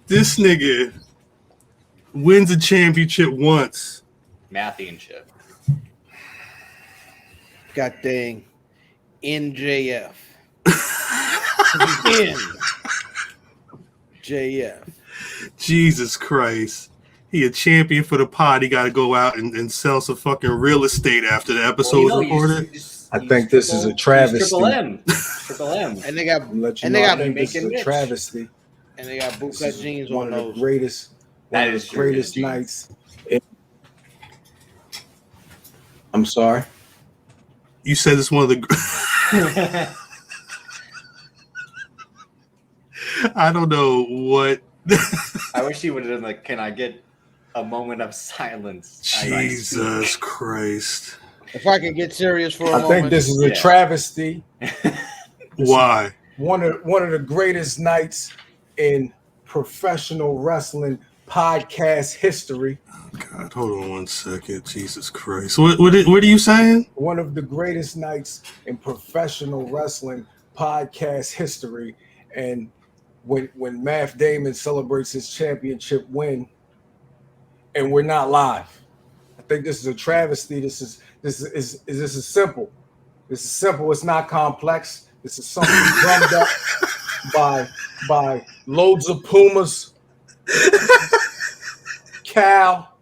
This nigga wins a championship once. Mathianship. God dang. NJF. NJF. Jesus Christ. He a champion for the pod. He got to go out and sell some fucking real estate after the episode was recorded. I think this is a travesty. Triple M. And they got this is a travesty. And they got bootcut jeans on those. One of the greatest nights. I'm sorry. You said it's one of the. I don't know what. I wish he would have done like, can I get a moment of silence? Jesus Christ. If I can get serious for a moment. I think this is a travesty. Why? One of the greatest nights in professional wrestling podcast history. Oh God, hold on one second. Jesus Christ. What are you saying? One of the greatest nights in professional wrestling podcast history. And when Math Damon celebrates his championship win, and we're not live. I think this is a travesty. This is simple. This is simple. It's not complex. This is something drummed up by loads of Pumas, Cal,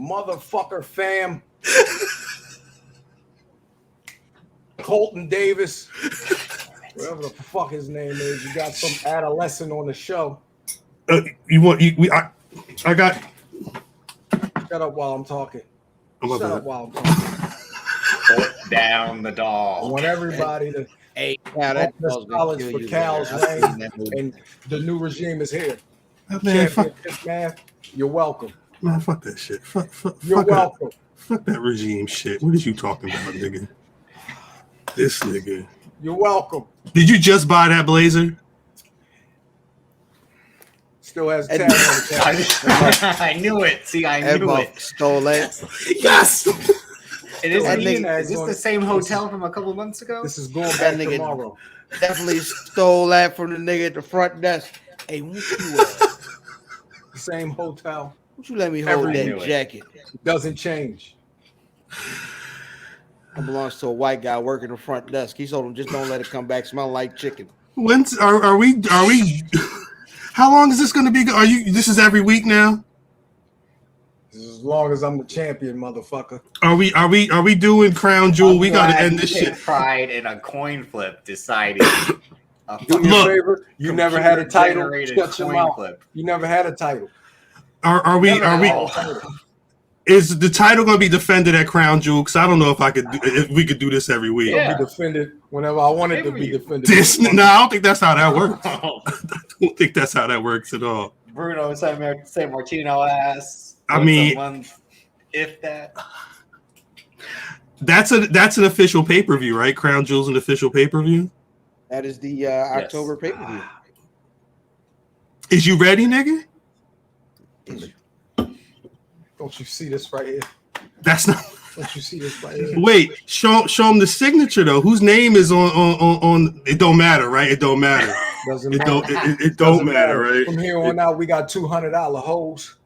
motherfucker fam, Colton Davis, whatever the fuck his name is. You got some adolescent on the show. I got. Shut up while I'm talking. Shut up while I'm talking. Put down the doll. I want everybody to. Hey, that's college for Cal's lane, and the new regime is here. Man, man, you're welcome. Man, fuck that shit. You're welcome. Fuck that regime shit. What is you talking about, nigga? This nigga. You're welcome. Did you just buy that blazer? Still has a tag on the tag. I knew it. See, I knew it. Stole that. Yes. It is. Is this the same hotel from a couple months ago? This is going back tomorrow. Definitely stole that from the nigga at the front desk. Hey, won't you same hotel. Won't you let me hold that jacket? It doesn't change. It belongs to a white guy working the front desk. He told him just don't let it come back smelling like chicken. When's are we? How long is this going to be? Are you? This is every week now. As long as I'm the champion, motherfucker. Are we doing Crown Jewel? We got to end this shit. Pride in a coin flip deciding. Do me a favor. You never had a title. Shut your mouth. You never had a title. Are we? Is the title going to be defended at Crown Jewel? Because I don't know if we could do this every week. It'll be defended whenever I want it to be defended. No, I don't think that's how that works. I don't think that's how that works at all. Bruno San Martino ass. I mean, if that. That's an official pay-per-view, right? Crown Jewel's an official pay-per-view. That is the October pay-per-view. Is you ready, nigga? Don't you see this right here? That's not. Don't you see this right here? Wait, show him the signature though. Whose name is on? It don't matter, right? It don't matter. It don't matter, right? From here on out, we got $200 hoes.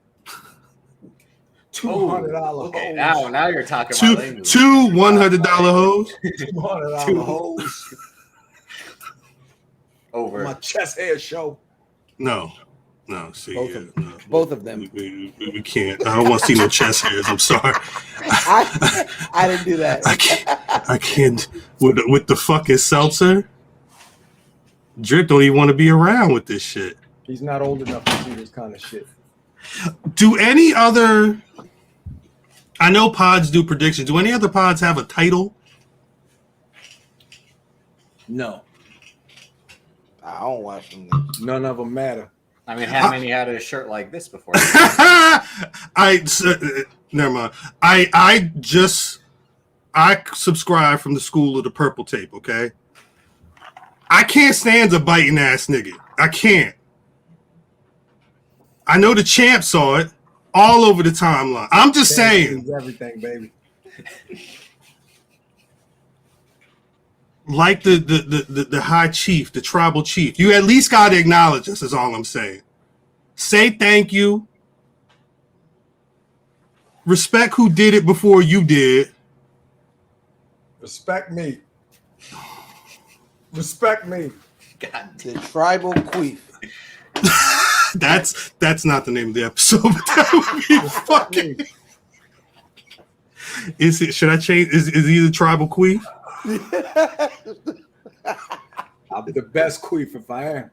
$200 okay, hoes. Now you're talking about language. Two $100 hoes. $200 hoes. Over my chest hair show. No. See, both of them. We can't. I don't want to see no chest hairs. I'm sorry. I didn't do that. I can't. With the fucking seltzer. Drip don't even want to be around with this shit. He's not old enough to see this kind of shit. Do any other? I know pods do predictions. Do any other pods have a title? No. I don't watch them. None of them matter. I mean, how many had a shirt like this before? Never mind. I subscribe from the school of the purple tape. Okay. I can't stand a biting ass nigga. I can't. I know the champ saw it all over the timeline. I'm just saying. Everything, baby. like the high chief, the tribal chief. You at least got to acknowledge us, is all I'm saying. Say thank you. Respect who did it before you did. Respect me. Respect me. God The tribal queef. That's not the name of the episode. But that would be fucking. Is it? Should I change? Is he the tribal queef? I'll be the best queef if I am.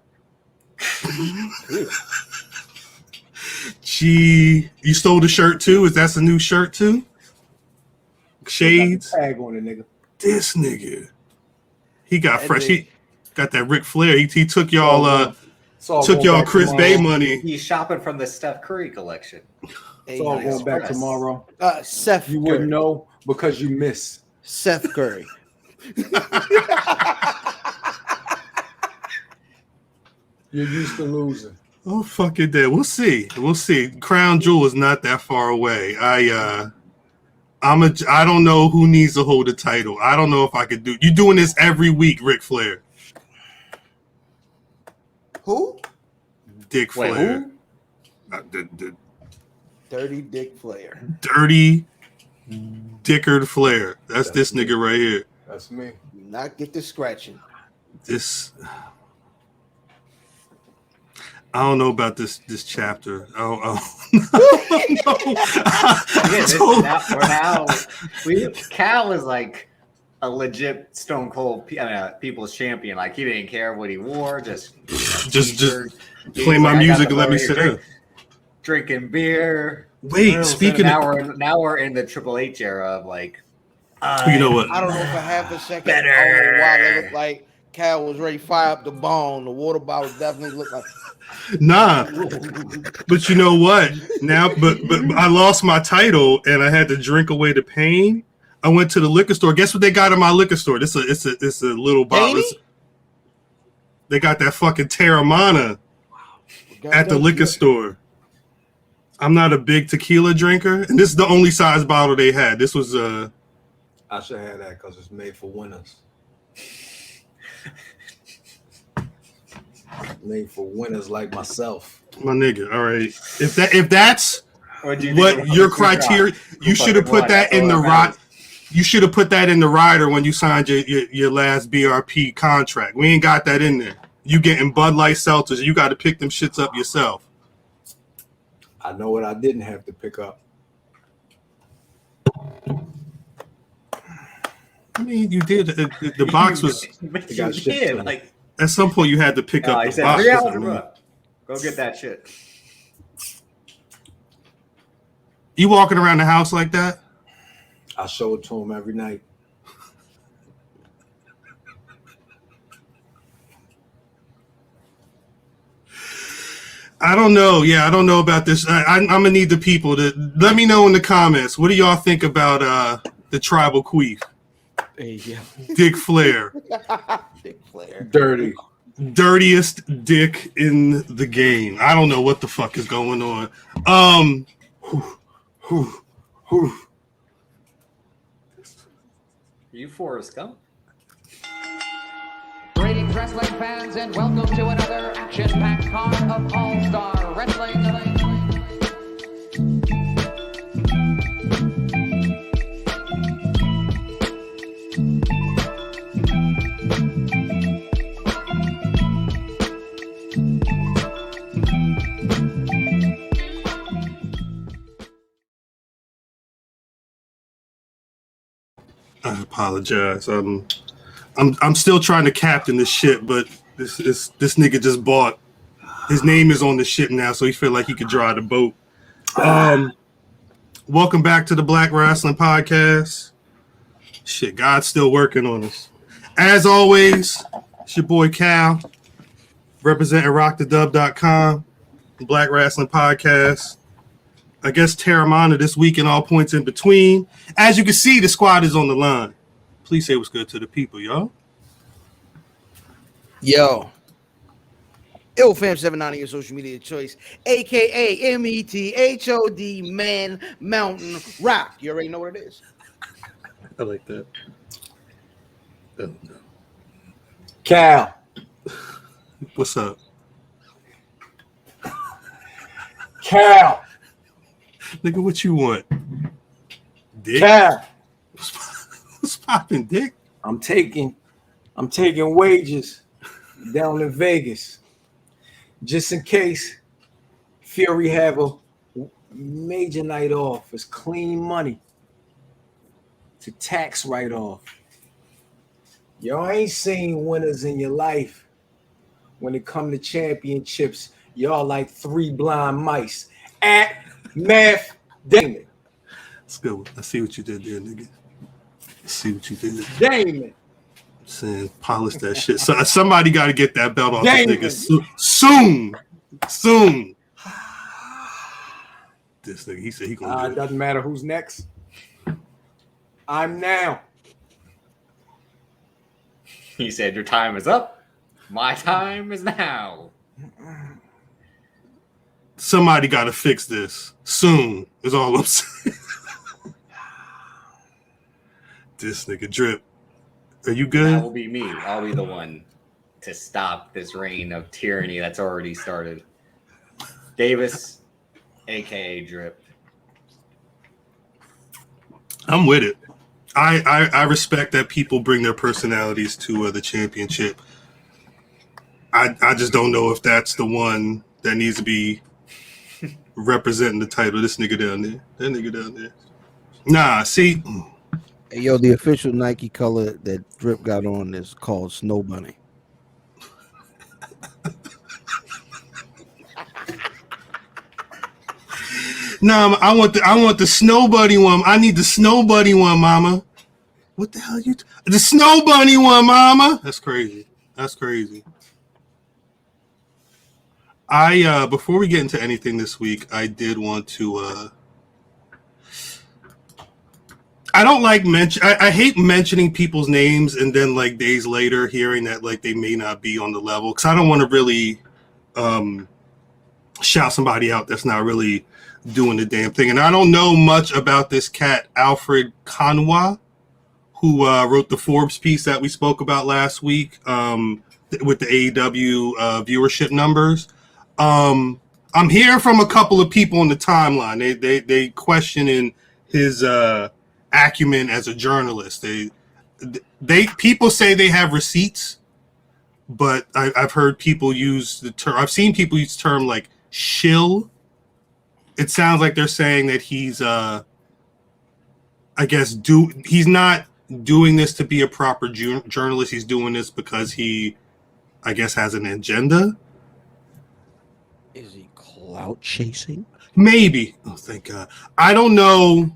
Gee, you stole the shirt too? Is that a new shirt too? Shades. Tag on it, nigga. This nigga, he got fresh. He got that Ric Flair. He took y'all took y'all Chris Bay money. He's shopping from the Steph Curry collection. It's all going back tomorrow. Seth. You Curry. wouldn't know because you miss. Seth Curry. You're used to losing. Oh fucking dead. We'll see. We'll see. Crown Jewel is not that far away. I don't know who needs to hold the title. I don't know if I could do. You doing this every week, Ric Flair? Who? Dick Wait, Flair. Dirty Dick Flair. Dirty Dickard Flair. That's this nigga right here. That's me. Do not get to scratching. This. I don't know about this chapter. Cal is like a legit Stone Cold People's Champion. Like he didn't care what he wore, just play my music and let me sit down. Drinking beer. Wait, speaking of now we're in the Triple H era of like. You know what? I don't know for half a second. Better. I don't know why they look like Cal was ready to fire up the bone. The water bottle definitely looked like. Nah, but you know what? Now, but I lost my title and I had to drink away the pain. I went to the liquor store. Guess what they got in my liquor store? It's a little bottle. They got that fucking Terramana at the liquor store. I'm not a big tequila drinker, and this is the only size bottle they had. This was I should have that because it's made for winners. Made for winners like myself. my nigga. All right, if that's what your criteria, you should have put that in the right. You should have put that in the rider when you signed your last BRP contract. We ain't got that in there. You getting Bud Light seltzers, you got to pick them shits up yourself. I know what I didn't have to pick up. I mean, you did. The box was. You did. Like, at some point, you had to pick up he the said, box. Go get that shit. You walking around the house like that? I show it to him every night. I don't know. Yeah, I don't know about this. I'm gonna need the people to let me know in the comments. What do y'all think about the tribal queef? Yeah. Dick Flair. Dick Flair. Dirty. Dirtiest dick in the game. I don't know what the fuck is going on. You Forrest Gump? Greetings, wrestling fans, and welcome to another action-packed card of All-Star Wrestling. I apologize. I'm still trying to captain this ship, but this nigga just bought. His name is on the ship now, so he feel like he could drive the boat. Welcome back to the Black Rasslin Podcast. Shit, God's still working on us. As always, it's your boy Cal, representing RockTheDub.com, Black Rasslin Podcast. I guess Terramana this week and all points in between. As you can see, the squad is on the line. Please say what's good to the people, y'all. Yo. IllFam79 your social media choice, aka METHOD Man Mountain Rock. You already know what it is. I like that. Cal. What's up? Cal. Nigga, what you want? Dick? Cal. What's poppin', Dick? I'm taking wages down in Vegas. Just in case Fury have a major night off. It's clean money to tax write-off. Y'all ain't seen winners in your life. When it come to championships, y'all like three blind mice. At Math Damon. That's good. I see what you did there, nigga. I see what you did. Damon. Saying polish that shit. So somebody got to get that belt off Damon. this nigga soon. This nigga, he said he gonna do It it. doesn't matter who's next. I'm now. He said, "Your time is up. My time is now." Somebody got to fix this soon. Is all I'm saying. This nigga Drip. Are you That good? will be me. I'll be the one to stop this reign of tyranny that's already started. Davis, aka Drip. I'm with it. I respect that people bring their personalities to the championship. I just don't know if that's the one that needs to be representing the title. This nigga down there. That nigga down there. Nah, see. Hey, yo, the official Nike color that Drip got on is called Snow Bunny. Nah, I want the Snow Bunny one. I need the Snow Bunny one, mama. What the hell the Snow Bunny one, mama? That's crazy. That's crazy. Before we get into anything this week, I did want to I don't like I hate mentioning people's names and then like days later hearing that like they may not be on the level, because I don't want to really shout somebody out that's not really doing the damn thing. And I don't know much about this cat, Alfred Kanwa, who wrote the Forbes piece that we spoke about last week with the AEW viewership numbers. I'm hearing from a couple of people on the timeline. They questioning his acumen as a journalist. People say they have receipts, but I've heard people use the term. I've seen people use the term like shill. It sounds like they're saying that he's he's not doing this to be a proper journalist. He's doing this because he, I guess, has an agenda. Is he clout chasing? Maybe. Oh, thank God. I don't know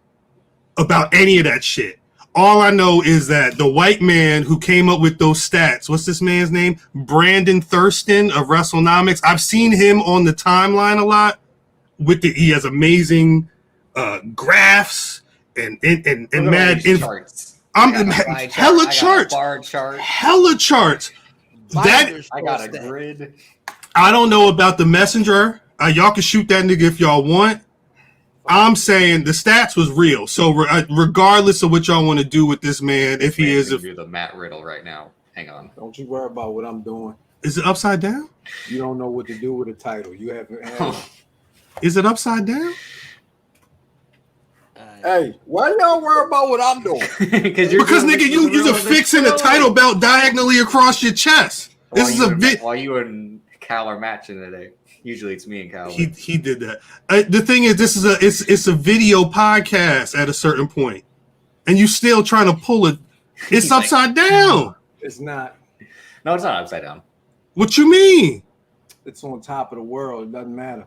about any of that shit. All I know is that the white man who came up with those stats, what's this man's name? Brandon Thurston of WrestleNomics. I've seen him on the timeline a lot. He has amazing graphs and mad charts. Hella charts. Bar chart. Hella charts. That I got a grid. I don't know about the messenger. Y'all can shoot that nigga if y'all want. I'm saying the stats was real. So regardless of what y'all want to do with this man, if he is, do the Matt Riddle right now. Hang on. Don't you worry about what I'm doing. Is it upside down? You don't know what to do with a title. You haven't had. Is it upside down? Hey, why y'all worry about what I'm doing? Because nigga, you're fixing a title belt diagonally across your chest. This is a bit. While you and Cal are matching today. Usually it's me and Cal. He did that. The thing is, this is it's a video podcast at a certain point, and you still trying to pull it. It's upside down. It's not. No, it's not upside down. What you mean? It's on top of the world. It doesn't matter.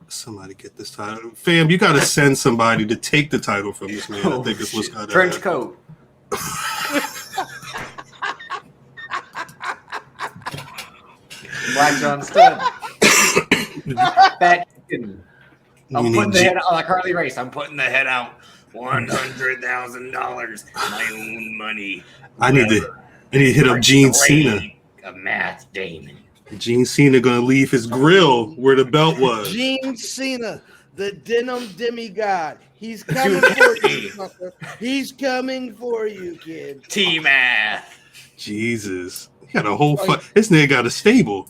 Somebody get this title, fam. You got to send somebody to take the title from this man. I think it's what's got to Trench happen. coat. Black John Stud. Fat chicken. I'm putting the head out like Harley Race. I'm putting the head out. $100,000. My own money. I need to hit up Gene Cena. A Matt Damon. Gene Cena gonna leave his grill where the belt was. Gene Cena. The denim demigod. He's coming for you, sucker. He's coming for you, kid. T-Math. Jesus. He got a whole this nigga got a stable.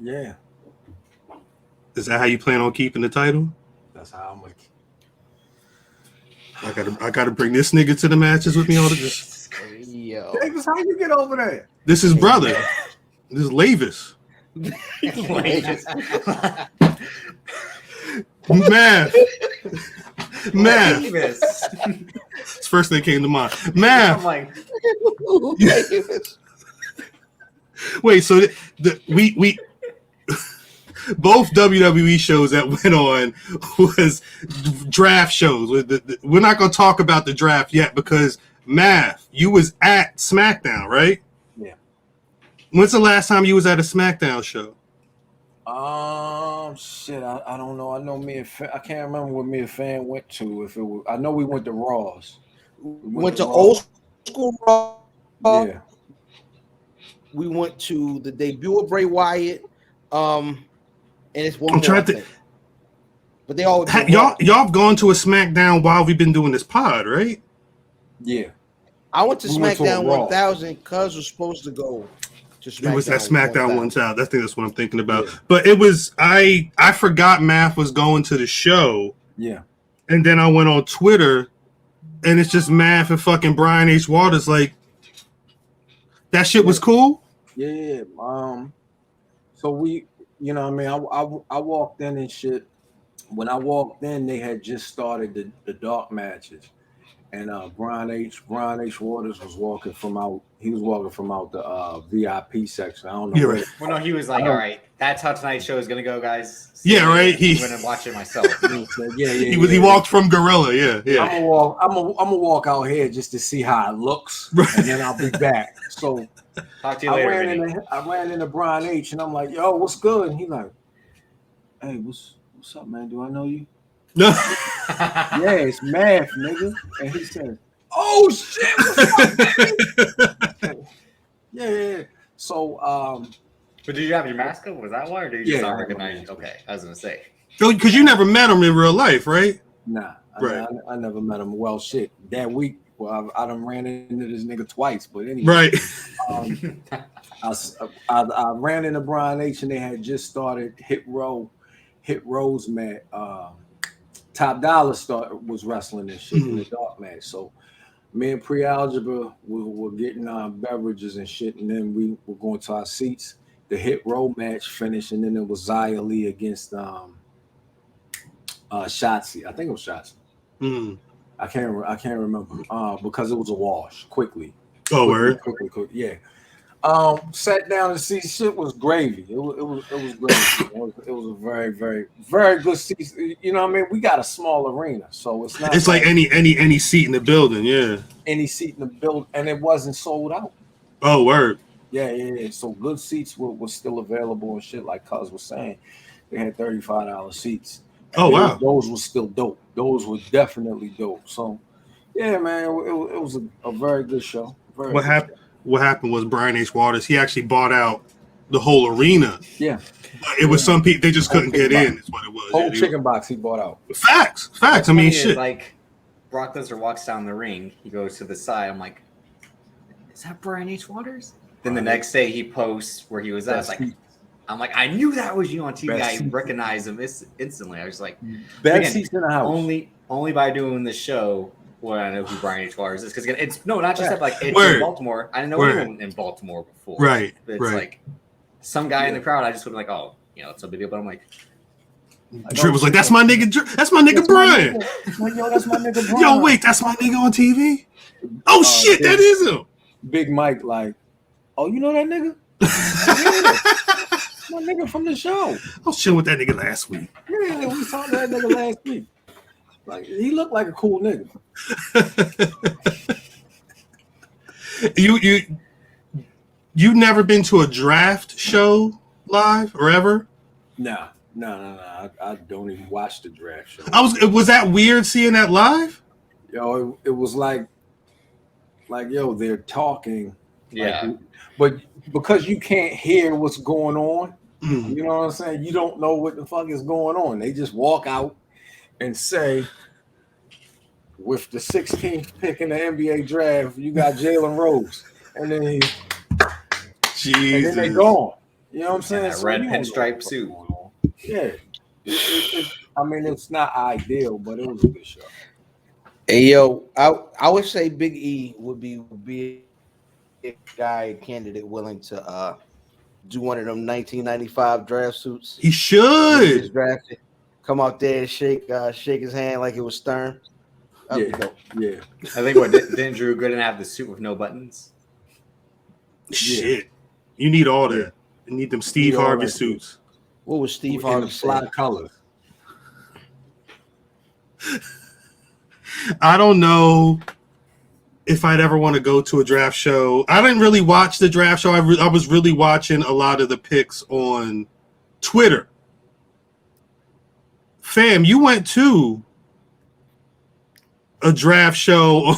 Yeah, Is that how you plan on keeping the title? that's how I'm like. I gotta bring this nigga to the matches with me all the Yo. Davis, how you get over there? This is brother. This is Lavis. Math. It's the first thing that came to mind. Math. I'm like, Wait, so we both WWE shows that went on was draft shows. We're not going to talk about the draft yet because Math, you was at SmackDown, right? Yeah. When's the last time you was at a SmackDown show? Shit, I don't know. I know me and I can't remember what me and Fan went to. If it was, I know we went to Raws. We went to old school Raw. Yeah. We went to the debut of Bray Wyatt. And it's one I'm more, trying I to. think. But they all Y'all have gone to a SmackDown while we've been doing this pod, right? Yeah. I went to We went to a SmackDown Raw. 1000. Cuz was supposed to go to SmackDown. It was that SmackDown 1000. I think that's what I'm thinking about. Yeah. But it was I forgot Math was going to the show, Yeah. and then I went on Twitter, and it's just Math and fucking Brian H. Waters. Like that shit was cool. Yeah. So we, you know what I mean, I walked in and shit. When I walked in, they had just started the dark matches. And Brian H. Waters was walking from out. He was walking from out the VIP section. I don't know. You're right. well, no, he was like, all right, that's how tonight's show is going to go, guys. Yeah, right. I'm going to watch it myself. He walked from Gorilla. Yeah. I'm gonna walk out here just to see how it looks, and then I'll be back. So Talk to you later. I ran into Brian H. and I'm like, yo, what's good? And he like, hey, what's up, man? Do I know you? No. Yeah, it's Math, nigga. And he said, oh shit, what's up, man? Yeah. So But did you have your mask up? Was that why, or did you just Yeah, not I had my recognize? mask up. Okay, I was gonna say. Because you never met him in real life, right? nah, Right. I never met him. Well, shit, that week, well, I done ran into this nigga twice, but anyway. Right. I ran into Brian H. and they had just started Hit Rose match. Top Dollar was wrestling and shit in the dark match. So me and Pre-Algebra were getting beverages and shit, and then we were going to our seats. The Hit Row match finished, and then it was Xia Li against Shotzi. I think it was Shotzi. Mm. I can't remember because it was a wash quickly. Oh, word. Quickly. Yeah. Sat down and see shit was gravy. It was gravy. It was a very, very, very good seat. You know what I mean? We got a small arena, so it's not. It's like any seat in the building. Yeah. any seat in the building, and it wasn't sold out. Oh, word. Yeah. So good seats were still available and shit. Like Cuz was saying, they had $35 seats. Oh, wow. Those were still dope. Those were definitely dope. So yeah, man, it was a very good show. What happened was Brian H. Waters, he actually bought out the whole arena. Yeah. It was some people, they just couldn't get in, is what it was. Whole chicken box he bought out. Facts. I mean, shit. Like Brock Lesnar walks down the ring, he goes to the side. I'm like, is that Brian H. Waters? Then the next day he posts where he was at. I'm like, I knew that was you on TV. I recognized him instantly. I was like, best seats in the house. Only by doing the show would I know who Brian H. Waters is, because again, it's not just that, like it's Word. in Baltimore. I didn't know anyone in Baltimore before. Right. But it's like some guy in the crowd. I just would be like, oh, it's no big deal. But I'm like, Drip was like, that's my nigga. That's my nigga Brian. Yo, that's my nigga Brian. Yo, wait, that's my nigga on TV. Oh shit, that is him. Big Mike, like, oh, you know that nigga? My nigga from the show. I was chilling with that nigga last week. Yeah, we saw that nigga last week. Like, he looked like a cool nigga. You never been to a draft show live or ever? No. I don't even watch the draft show. Was that weird seeing that live? Yo, it was like yo, they're talking. yeah. But because you can't hear what's going on, You know what I'm saying? You don't know what the fuck is going on. They just walk out and say, with the 16th pick in the NBA draft, you got Jalen Rose. And then they gone. You know what I'm saying? That red pinstripe suit. Yeah. I mean, it's not ideal, but it was a good show. Hey, yo, I would say Big E would be a guy, a candidate willing to do one of them 1995 draft suits. He should. Drafted, come out there and shake his hand like it was Stern. Yeah. I think didn't Drew Gooden have the suit with no buttons? Shit. You need all that. You need them Steve Harvey suits. What was Steve Harvey fly colors? I don't know if I'd ever want to go to a draft show. I didn't really watch the draft show. I was really watching a lot of the picks on Twitter. Fam, you went to a draft show.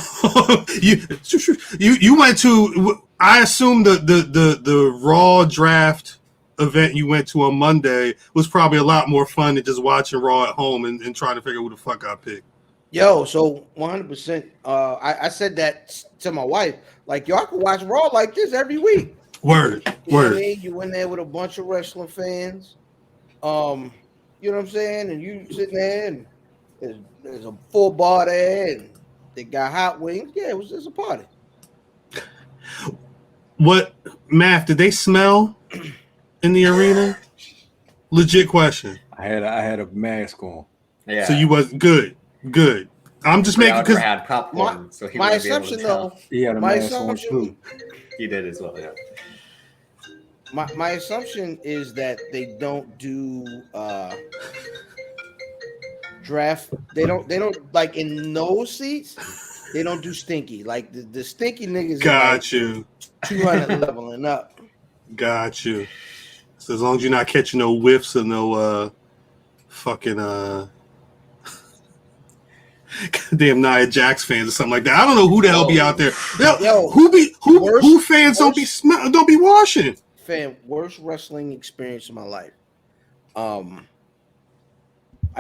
you went to, I assume the Raw draft event you went to on Monday was probably a lot more fun than just watching Raw at home and trying to figure out who the fuck I picked. Yo, so 100%. I said that to my wife. Like, yo, I could watch Raw like this every week. Word. You know what I mean? You in there with a bunch of wrestling fans. You know what I'm saying? And you sitting there, and there's a full bar there, and they got hot wings. Yeah, it was just a party. What, Math, did they smell in the arena? Legit question. I had a mask on. Yeah. So you was good. I'm just making because had popcorn. So he my wouldn't be able to assumption tell. though. He had a My mask on too. He did as well. Yeah. My assumption is that they don't do draft. They don't like in those seats. They don't do stinky. Like the stinky niggas. Got you. 200 leveling up. Got you. So as long as you're not catching no whiffs or no fucking goddamn Nia Jax fans or something like that. I don't know who the hell be out there. Yo, who fans don't be washing. Fan, worst wrestling experience of my life. I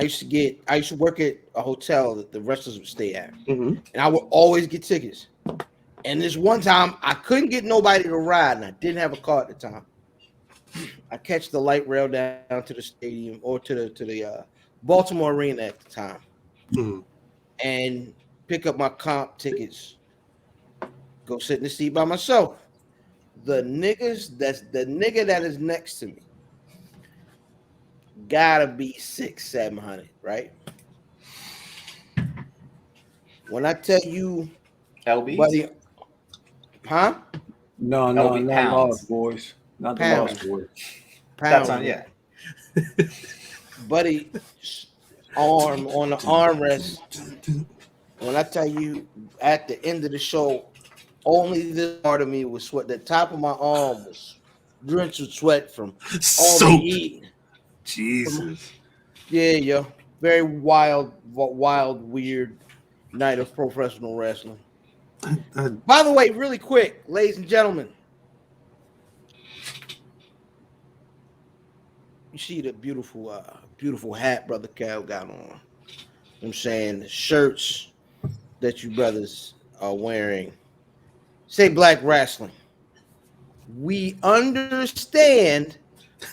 used to work at a hotel that the wrestlers would stay at, and I would always get tickets. And this one time, I couldn't get nobody to ride, and I didn't have a car at the time. I catch the light rail down to the stadium or to the Baltimore Arena at the time, and pick up my comp tickets. Go sit in the seat by myself. The nigga that is next to me gotta be 600-700, right? When I tell you, LBs? buddy, huh? No, LB not pounds. Lost Boys. Not the Pounds. Lost Boys. That's on, yeah. Buddy, arm on the armrest. When I tell you, at the end of the show, only this part of me was sweat. The top of my arm was drenched with sweat from all the heat. Jesus. Yeah, yo. Very wild, weird night of professional wrestling. By the way, really quick, ladies and gentlemen, you see the beautiful hat Brother Cal got on. I'm saying the shirts that you brothers are wearing say Black Rasslin. We understand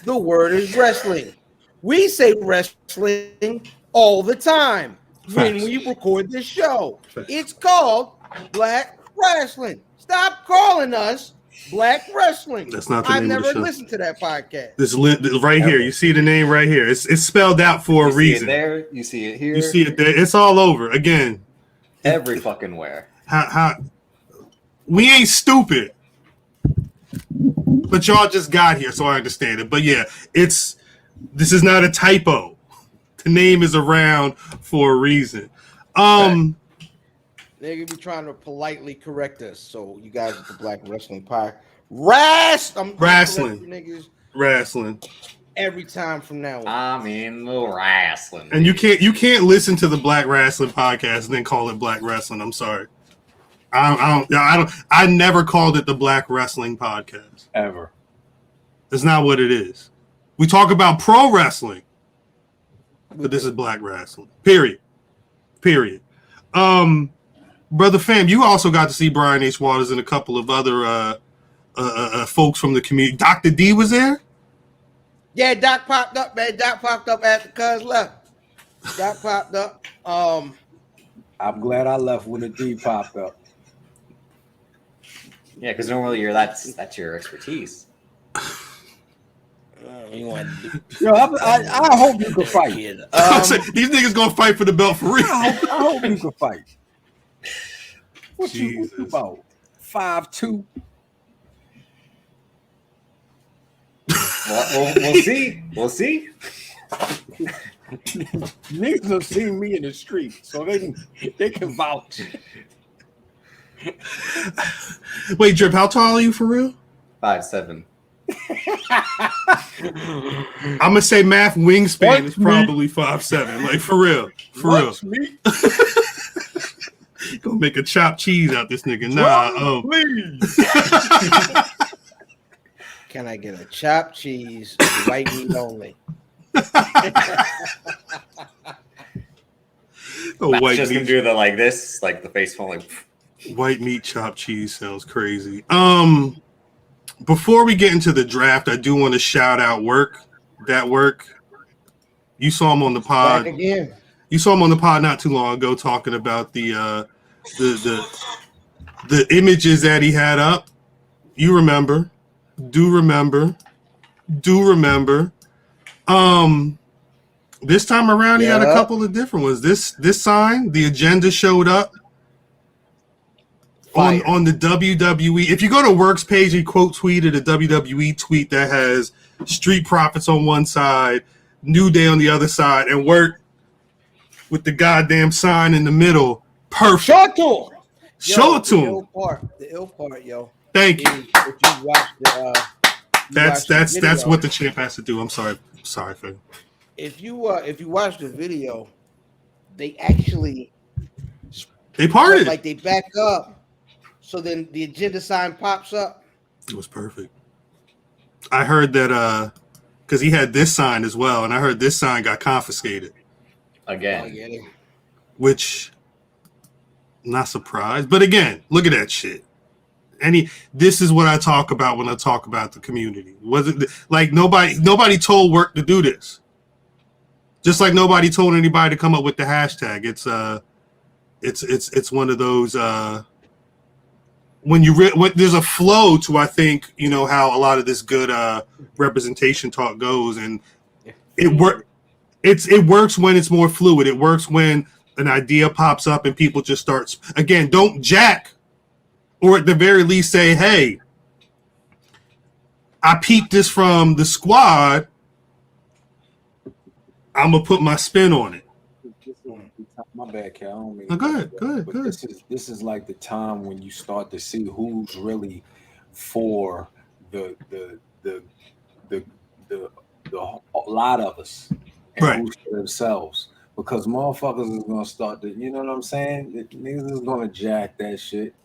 the word is wrestling. We say wrestling all the time when we record this show. It's called Black Rasslin. Stop calling us Black Wrestling. That's not the I've name of the never show. listened to that podcast. This right here. You see the name right here. It's spelled out for a reason. See it there. You see it here. You see it there. It's all over. Again. Every fucking where. How we ain't stupid. But y'all just got here, so I understand it. But yeah, this is not a typo. The name is around for a reason. They're gonna be trying to politely correct us. So you guys at the Black Wrestling Podcast, Wrestling. Niggas Wrestling. every time from now on. I mean, the wrestling. And you can't listen to the Black Rasslin Podcast and then call it Black Wrestling. I'm sorry. I never called it the Black Wrestling Podcast. Ever. That's not what it is. We talk about pro wrestling, but this is Black Rasslin. Period. Brother Fam, you also got to see Brian H. Waters and a couple of other folks from the community. Dr. D was there? Yeah, Doc popped up, man. Doc popped up after Cuz left. Doc popped up. I'm glad I left when the D popped up. Yeah, because normally that's your expertise. You want to do Yo, I hope you can fight. it. These niggas gonna fight for the belt for real. I hope you can fight. What you Jesus. about? 5'2"? We'll see. We'll see. Niggas have seen me in the street, so they can vouch. Wait, Drip, how tall are you for real? 5'7". I'm gonna say math wingspan What? is probably 5'7". Like for real. What's me? Gonna make a chopped cheese out this nigga. Nah, Please. Can I get a chopped cheese, white meat only? white Just gonna meat, do the like this, like the face falling. white meat chopped cheese sounds crazy. Before we get into the draft, I do want to shout out DatWerkk. You saw him on the pod. Back again. You saw him on the pod not too long ago talking about the images that he had up. You remember. Do remember. This time around, he had a couple of different ones. This sign, the agenda showed up on the WWE. If you go to Work's page, he quote tweeted a WWE tweet that has Street Profits on one side, New Day on the other side, and Work with the goddamn sign in the middle. Perfect. Show it to him. The ill part, yo. Thank you. If you watch the, That's what the champ has to do. I'm sorry, Phil. If you watch the video, they actually parted. like they back up, so then the agenda sign pops up. It was perfect. I heard that because he had this sign as well, and I heard this sign got confiscated. Again. Which, not surprised, but again, look at that shit. This is what I talk about when I talk about the community. Wasn't like nobody told Work to do this. Just like nobody told anybody to come up with the hashtag. It's one of those when there's a flow to, I think, you know, how a lot of this good representation talk goes, and it works when it's more fluid. It works when an idea pops up and people just start. Again, don't jack, or at the very least say, hey, I peeped this from the squad. I'm going to put my spin on it. My bad, Cal. I don't mean Go ahead. This is like the time when you start to see who's really for the a lot of us, and right, who's for themselves. Because motherfuckers is gonna start to, you know what I'm saying? Niggas is gonna jack that shit,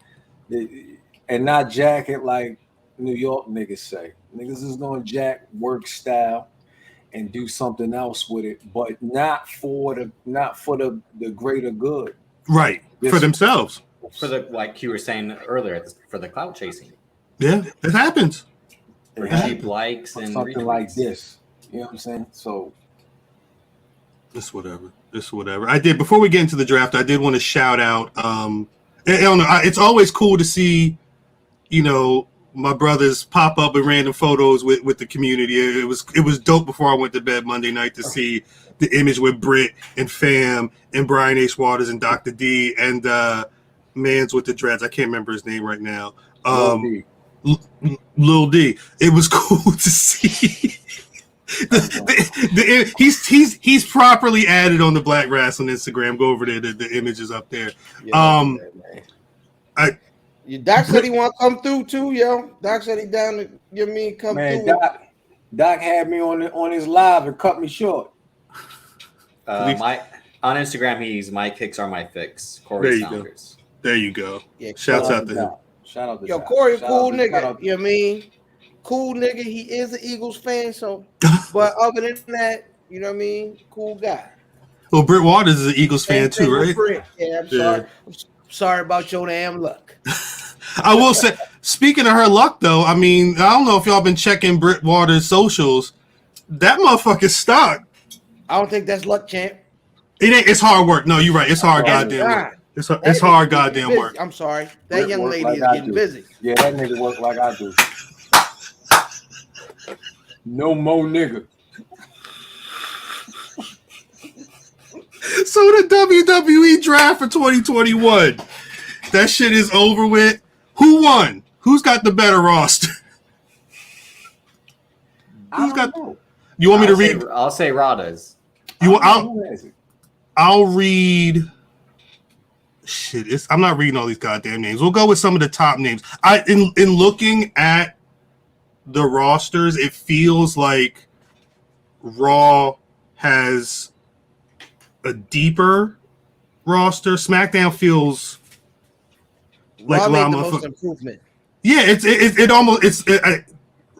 and not jack it like New York niggas say. Niggas is gonna jack Work style and do something else with it, but not for the greater good. Right. For themselves. For the, like you were saying earlier, for the clout chasing. Yeah, it happens. For cheap likes and something retweets. like this. You know what I'm saying? So It's whatever. I did, before we get into the draft, I did want to shout out it's always cool to see, you know, my brothers pop up with random photos with the community. It was dope before I went to bed Monday night to see the image with Britt and Fam and Brian H. Waters and Dr. D and Mans with the dreads. I can't remember his name right now. Lil D. It was cool to see. He's properly added on the Black Rasslin Instagram. Go over there. The image is up there. Doc said he want to come through too, yo. Doc said he down to come through. Doc had me on his live and cut me short. On Instagram, he's My Kicks Are My Fix. Corey Saunders. There you go. Yeah, Shouts out to him. Shout out to yo, Doc. Corey, Shout cool out nigga. You know what I mean? Cool nigga. He is an Eagles fan, so. But other than that, you know what I mean? Cool guy. Well, Britt Waters is an Eagles fan too, right? Britt. Yeah, I'm sorry. I'm sorry about your damn luck. I will say, speaking of her luck, though, I mean, I don't know if y'all been checking Britt Waters' socials. That motherfucker's stock. I don't think that's luck, champ. It ain't. It's hard work. No, you're right. It's hard goddamn work. It's hard goddamn work. I'm sorry. That young lady is getting busy. Yeah, that nigga work like I do. No more nigga. So the WWE Draft for 2021. That shit is over with. Who won? Who's got the better roster? Who's got? You want me to read? I'll say Rada's. I'll read. Shit, I'm not reading all these goddamn names. We'll go with some of the top names. In looking at the rosters, it feels like Raw has a deeper roster. SmackDown feels like the most improvement. Yeah,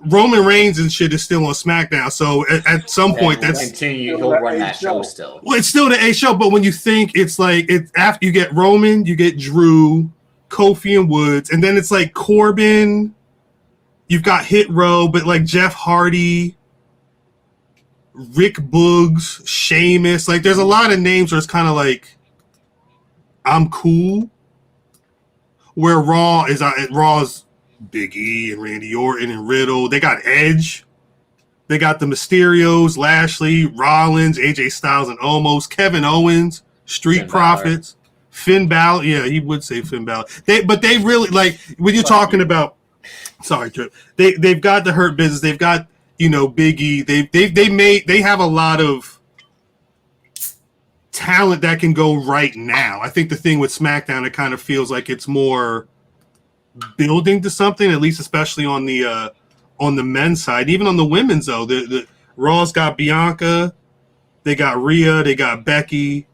Roman Reigns and shit is still on SmackDown. So at some point, that's continue. He'll run that show still. Well, it's still the A show, but when you think it's like it's after you get Roman, you get Drew, Kofi, and Woods, and then it's like Corbin. You've got Hit Row, but like Jeff Hardy, Rick Boogs, Sheamus. Like, there's a lot of names where it's kind of like I'm cool. Where Raw's Big E and Randy Orton and Riddle. They got Edge. They got the Mysterios, Lashley, Rollins, AJ Styles, and Omos, Kevin Owens, Street Profits, Finn Balor. Yeah, he would say Finn Balor. But they really, like, when you're talking about, sorry, Trip. They've got the Hurt Business. They've got, Big E. They have a lot of talent that can go right now. I think the thing with SmackDown, it kind of feels like it's more building to something, at least especially on the men's side. Even on the women's, though, the Raw's got Bianca, they got Rhea, they got Becky,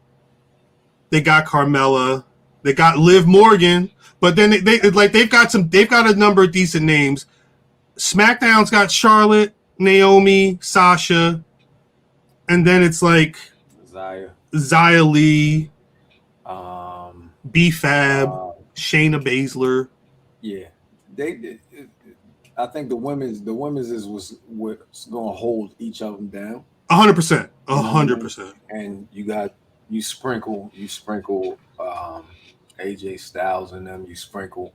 they got Carmella, they got Liv Morgan, but then they've got a number of decent names. SmackDown's got Charlotte, Naomi, Sasha, and then it's like Xia Li, B-Fab, Shayna Baszler. Yeah, I think the women's was what's going to hold each of them down. 100%, 100%. And you sprinkle AJ Styles in them. You sprinkle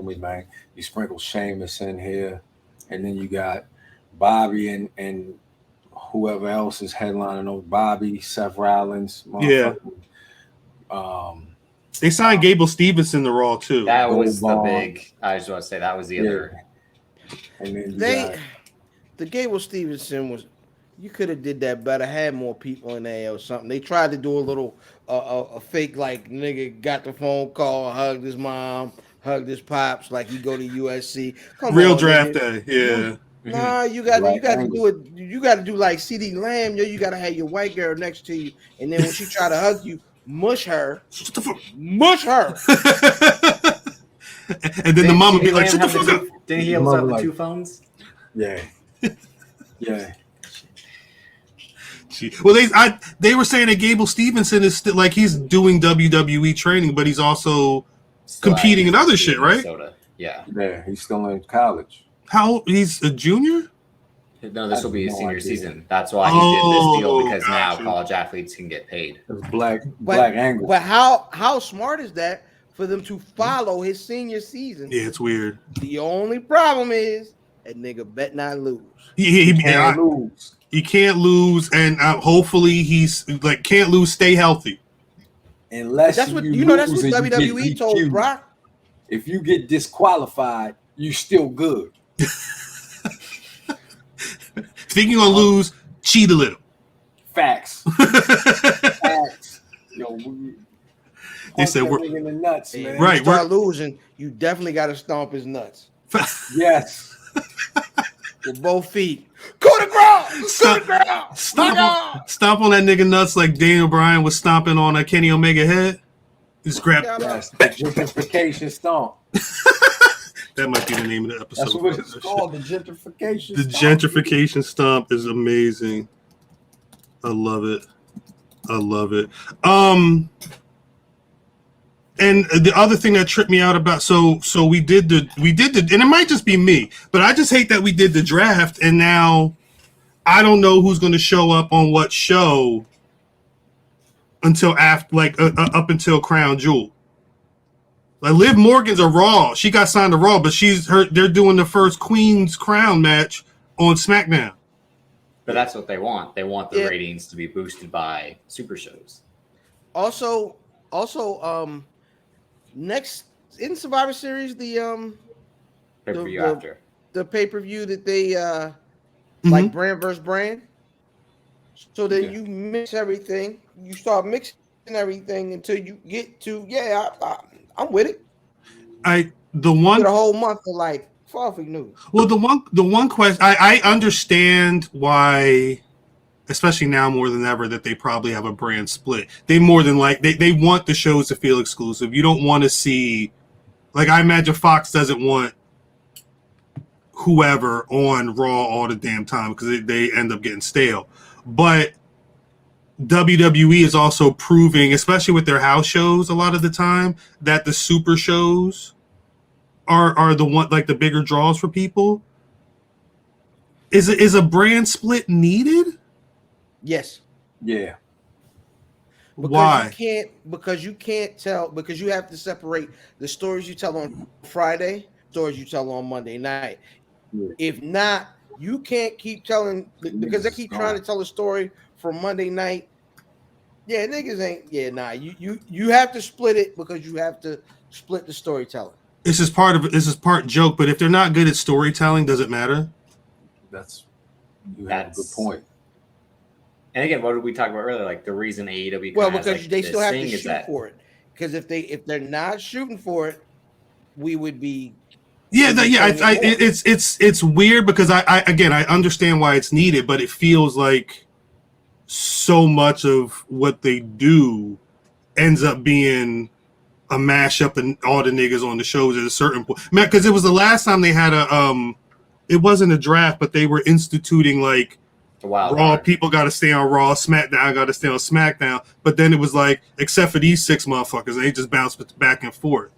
me, man. You sprinkle Sheamus in here, and then you got Bobby and whoever else is headlining over Bobby, Seth Rollins. Yeah. They signed Gable Stevenson to Raw too. That was the big. I just want to say that was the other. And then the Gable Stevenson was. You could have did that better. Had more people in there or something. They tried to do a little a fake like nigga got the phone call, hugged his mom, hugged his pops like he go to USC. Real draft day, yeah. Nah, you got to do it. You got to do like CeeDee Lamb. You got to have your white girl next to you, and then when she try to hug you, mush her. And then the mom would be like, "Shut the fuck up." Didn't he have the two phones? Yeah, yeah. Well, they were saying that Gable Stevenson is still like he's doing WWE training, but he's also competing in other shit, right? Minnesota. Yeah, he's still in college. How he's a junior? No, this will be his senior season. That's why he did this deal because now college athletes can get paid. Black angle. But how smart is that for them to follow his senior season? Yeah, it's weird. The only problem is that nigga bet not lose. He can't lose. He can't lose, and hopefully he's like can't lose. Stay healthy. Unless that's what That's what WWE told Brock. If you get disqualified, you still good. Think you're gonna lose, cheat a little. Facts. Yo, they said we're in the nuts, man. Right. We're losing. You definitely got to stomp his nuts. Yes. With both feet. Go to ground. Stomp on that nigga nuts like Daniel Bryan was stomping on a Kenny Omega head. Just grab. Yes, the Gentrification Stomp. That might be the name of the episode. That's what it's called. The gentrification. The gentrification stomp is amazing. I love it. And the other thing that tripped me out about so we did the and it might just be me, but I just hate that we did the draft and now I don't know who's going to show up on what show until after up until Crown Jewel. Like Liv Morgan's a Raw. She got signed to Raw, but they're doing the first Queen's Crown match on SmackDown. But that's what they want. They want the ratings to be boosted by super shows. Also, next in Survivor Series, the pay-per-view after the pay-per-view that they like brand versus brand. So then you mix everything. You start mixing everything until you get to I'm with it. The whole month of like Fluffy news. Well, the one question I understand why, especially now more than ever, that they probably have a brand split. They more than they want the shows to feel exclusive. You don't want to see, like I imagine Fox doesn't want whoever on Raw all the damn time because they end up getting stale. But WWE is also proving, especially with their house shows a lot of the time, that the super shows are the one like the bigger draws for people. Is a brand split needed? Yes. Yeah. Why? Because you can't tell, because you have to separate the stories you tell on Friday, stories you tell on Monday night. Yeah. If not, you can't keep telling because they keep trying to tell a story from Monday night. Yeah, niggas ain't. Yeah, nah. You have to split it because you have to split the storytelling. This is part joke, but if they're not good at storytelling, does it matter? That's a good point. And again, what did we talk about earlier? Like the reason AEW because they still have to shoot for it. Because if they're not shooting for it, we would be. It's weird because I understand why it's needed, but it feels like so much of what they do ends up being a mashup and all the niggas on the shows at a certain point. Because it was the last time they had it wasn't a draft, but they were instituting like Raw people got to stay on Raw, SmackDown got to stay on SmackDown. But then it was like, except for these 6 motherfuckers, they just bounced back and forth.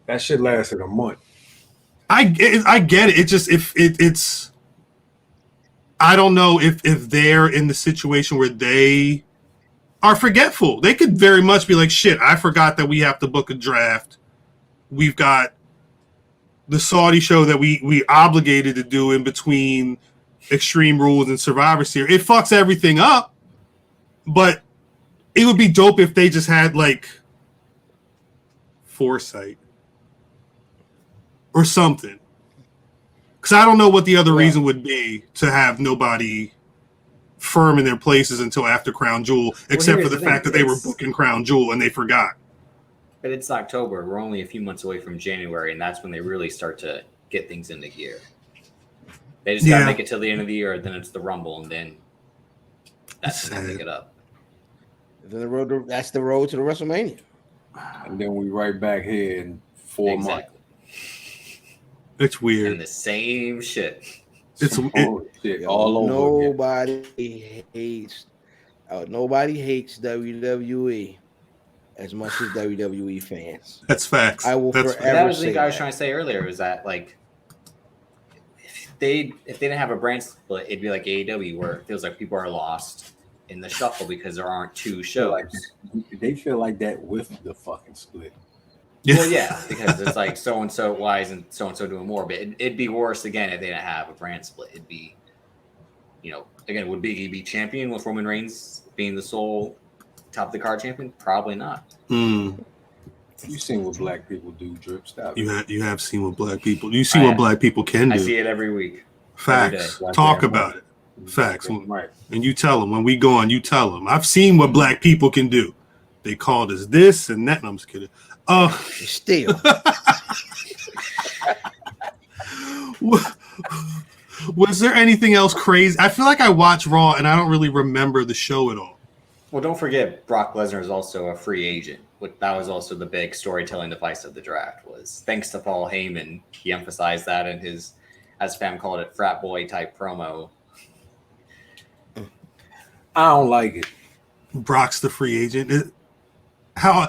That shit lasted a month. I get it. It just it's. I don't know if they're in the situation where they are forgetful. They could very much be like, shit, I forgot that we have to book a draft. We've got the Saudi show that we obligated to do in between Extreme Rules and Survivor Series. It fucks everything up, but it would be dope if they just had like foresight or something. Because I don't know what the other reason would be to have nobody firm in their places until after Crown Jewel, except for the fact that they were booking Crown Jewel and they forgot. But it's October. We're only a few months away from January, and that's when they really start to get things into gear. They just got to make it till the end of the year, then it's the Rumble, and then that's when they pick it up. Then that's the road to the WrestleMania. And then we right back here in 4 months. It's weird. And the same shit. It's all over. Nobody hates WWE as much as WWE fans. That's facts. I will forever say that was the thing I was trying to say earlier. Is that like if they didn't have a brand split, it'd be like AEW, where it feels like people are lost in the shuffle because there aren't two shows. They feel like that with the fucking split. Well, yeah, because it's like so-and-so, why isn't so-and-so doing more? But it'd be worse, again, if they didn't have a brand split. It'd be, again, would Big E be champion with Roman Reigns being the sole top of the card champion? Probably not. You've seen what black people do, Drip. Stop. You have seen what black people. You see what black people can do. I see it every week. Facts. Every day. Talk about it. Facts. Right. And you tell them when we go on. You tell them. I've seen what black people can do. They called us this and that. No, I'm just kidding. Still. Was there anything else crazy? I feel like I watched Raw and I don't really remember the show at all. Well, don't forget, Brock Lesnar is also a free agent. That was also the big storytelling device of the draft. Was thanks to Paul Heyman, he emphasized that in his, as Fam called it, frat boy type promo. I don't like it. Brock's the free agent. How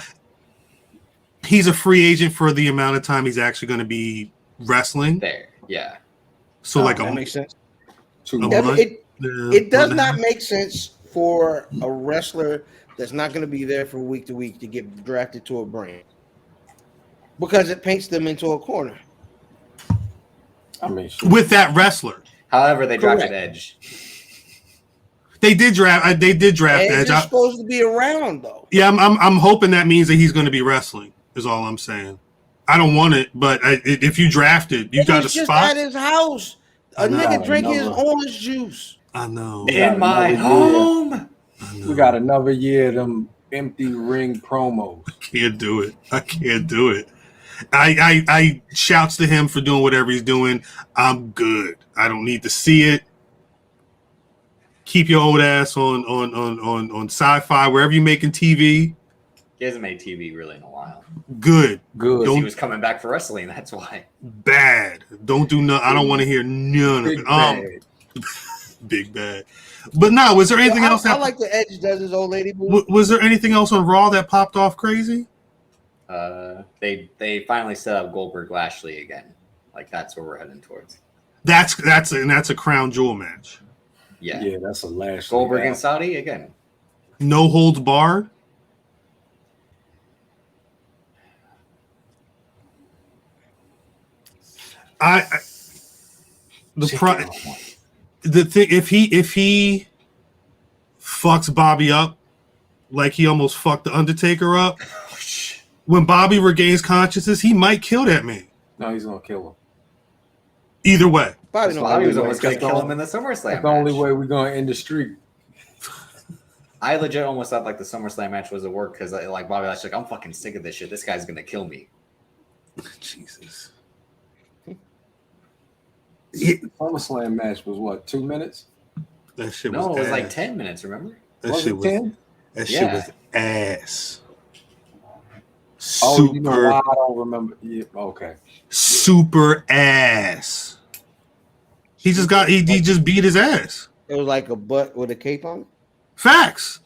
he's a free agent for the amount of time he's actually going to be wrestling. There, yeah. So like that makes sense. It does not make sense for a wrestler that's not going to be there from week to week to get drafted to a brand because it paints them into a corner. I mean, sure. With that wrestler. However, they drafted Correct. Edge. They did draft Edge Edge. is supposed to be around though. Yeah, I'm hoping that means that he's going to be wrestling. Is all I'm saying. I don't want it, but if you drafted, you got a just spot at his house. A nigga drinking his orange juice. I know. In my home. We got another year of them empty ring promos. Can't do it. I can't do it. I shouts to him for doing whatever he's doing. I'm good. I don't need to see it. Keep your old ass on sci-fi, wherever you're making TV. He hasn't made TV really in a while. Good. He was coming back for wrestling. That's why. Bad. Don't do nothing. I don't want to hear none of it. Big bad. But no, was there anything else? I like the Edge does his old lady. Was there anything else on Raw that popped off crazy? They finally set up Goldberg Lashley again. Like that's where we're heading towards. That's a crown jewel match. Yeah, that's a Lashley. Goldberg and Saudi again. No holds barred. The thing if he fucks Bobby up like he almost fucked the Undertaker up, when Bobby regains consciousness, he might kill that man. No, he's gonna kill him. Either way, Bobby was almost gonna kill him in the SummerSlam. That's the only way we're gonna end the streak. I legit almost thought like the SummerSlam match was a work because like Bobby Lashley, like I'm fucking sick of this shit. This guy's gonna kill me. Jesus. The SummerSlam match was what, 2 minutes? That shit No, was it was ass. like 10 minutes. Remember? That Was shit it was 10? that Yeah. shit was ass. Oh, Super, you know why I don't remember? Yeah, okay. super ass. He just beat his ass. It was like a butt with a cape on it. Facts.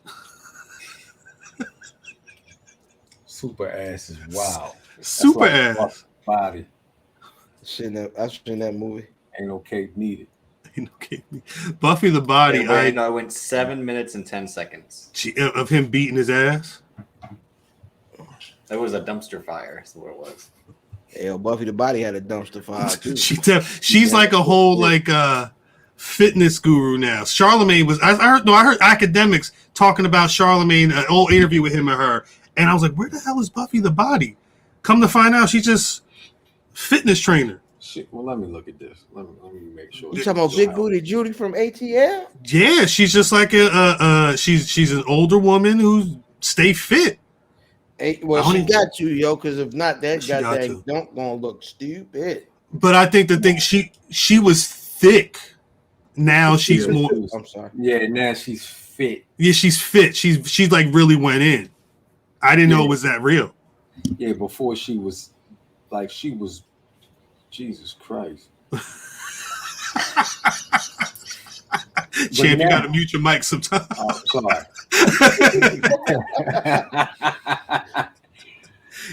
Super ass is wow. Super That's like ass. body. I've seen that movie. Ain't no cape needed. Okay. Buffy the Body. I went 7 minutes and 10 seconds. Of him beating his ass. That was a dumpster fire. That's what it was. Hell, Buffy the Body had a dumpster fire too. She's like a whole fitness guru now. Charlamagne was. I heard academics talking about Charlamagne, an old interview with him and her, and I was like, where the hell is Buffy the Body? Come to find out, she's just fitness trainer. Shit. Well, let me look at this. Let me make sure. You talking about Big Booty Judy from ATL? Yeah, she's just like she's an older woman who stay fit. Hey, well, she got you, yo, because if not, that goddamn don't gonna look stupid. But I think the thing she was thick. Now she's more. I'm sorry. Yeah, now she's fit. Yeah, she's fit. She's like really went in. I didn't know it was that real. Yeah, before she was Jesus Christ. Champ, you gotta mute your mic sometimes. Oh, sorry.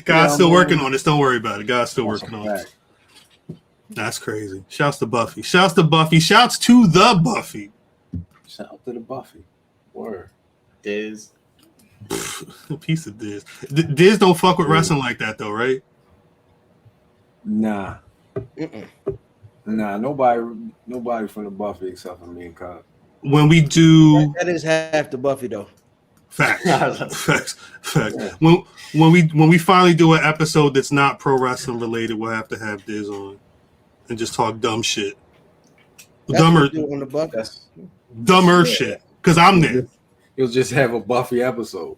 God's still working on this. Don't worry about it. God's still working on it. That's crazy. Shouts to Buffy. Shouts to Buffy. Shouts to the Buffy. Shout out to the Buffy. Word. Diz. A piece of Diz. Diz don't fuck with wrestling like that though, right? Nah. Nah, nobody from the Buffy except for me and Kyle. When we do that is half the Buffy though. Facts. Yeah. When we finally do an episode that's not pro wrestling related, we'll have to have Diz on and just talk dumb shit. Dumber shit. Because I'm there. You'll just have a Buffy episode.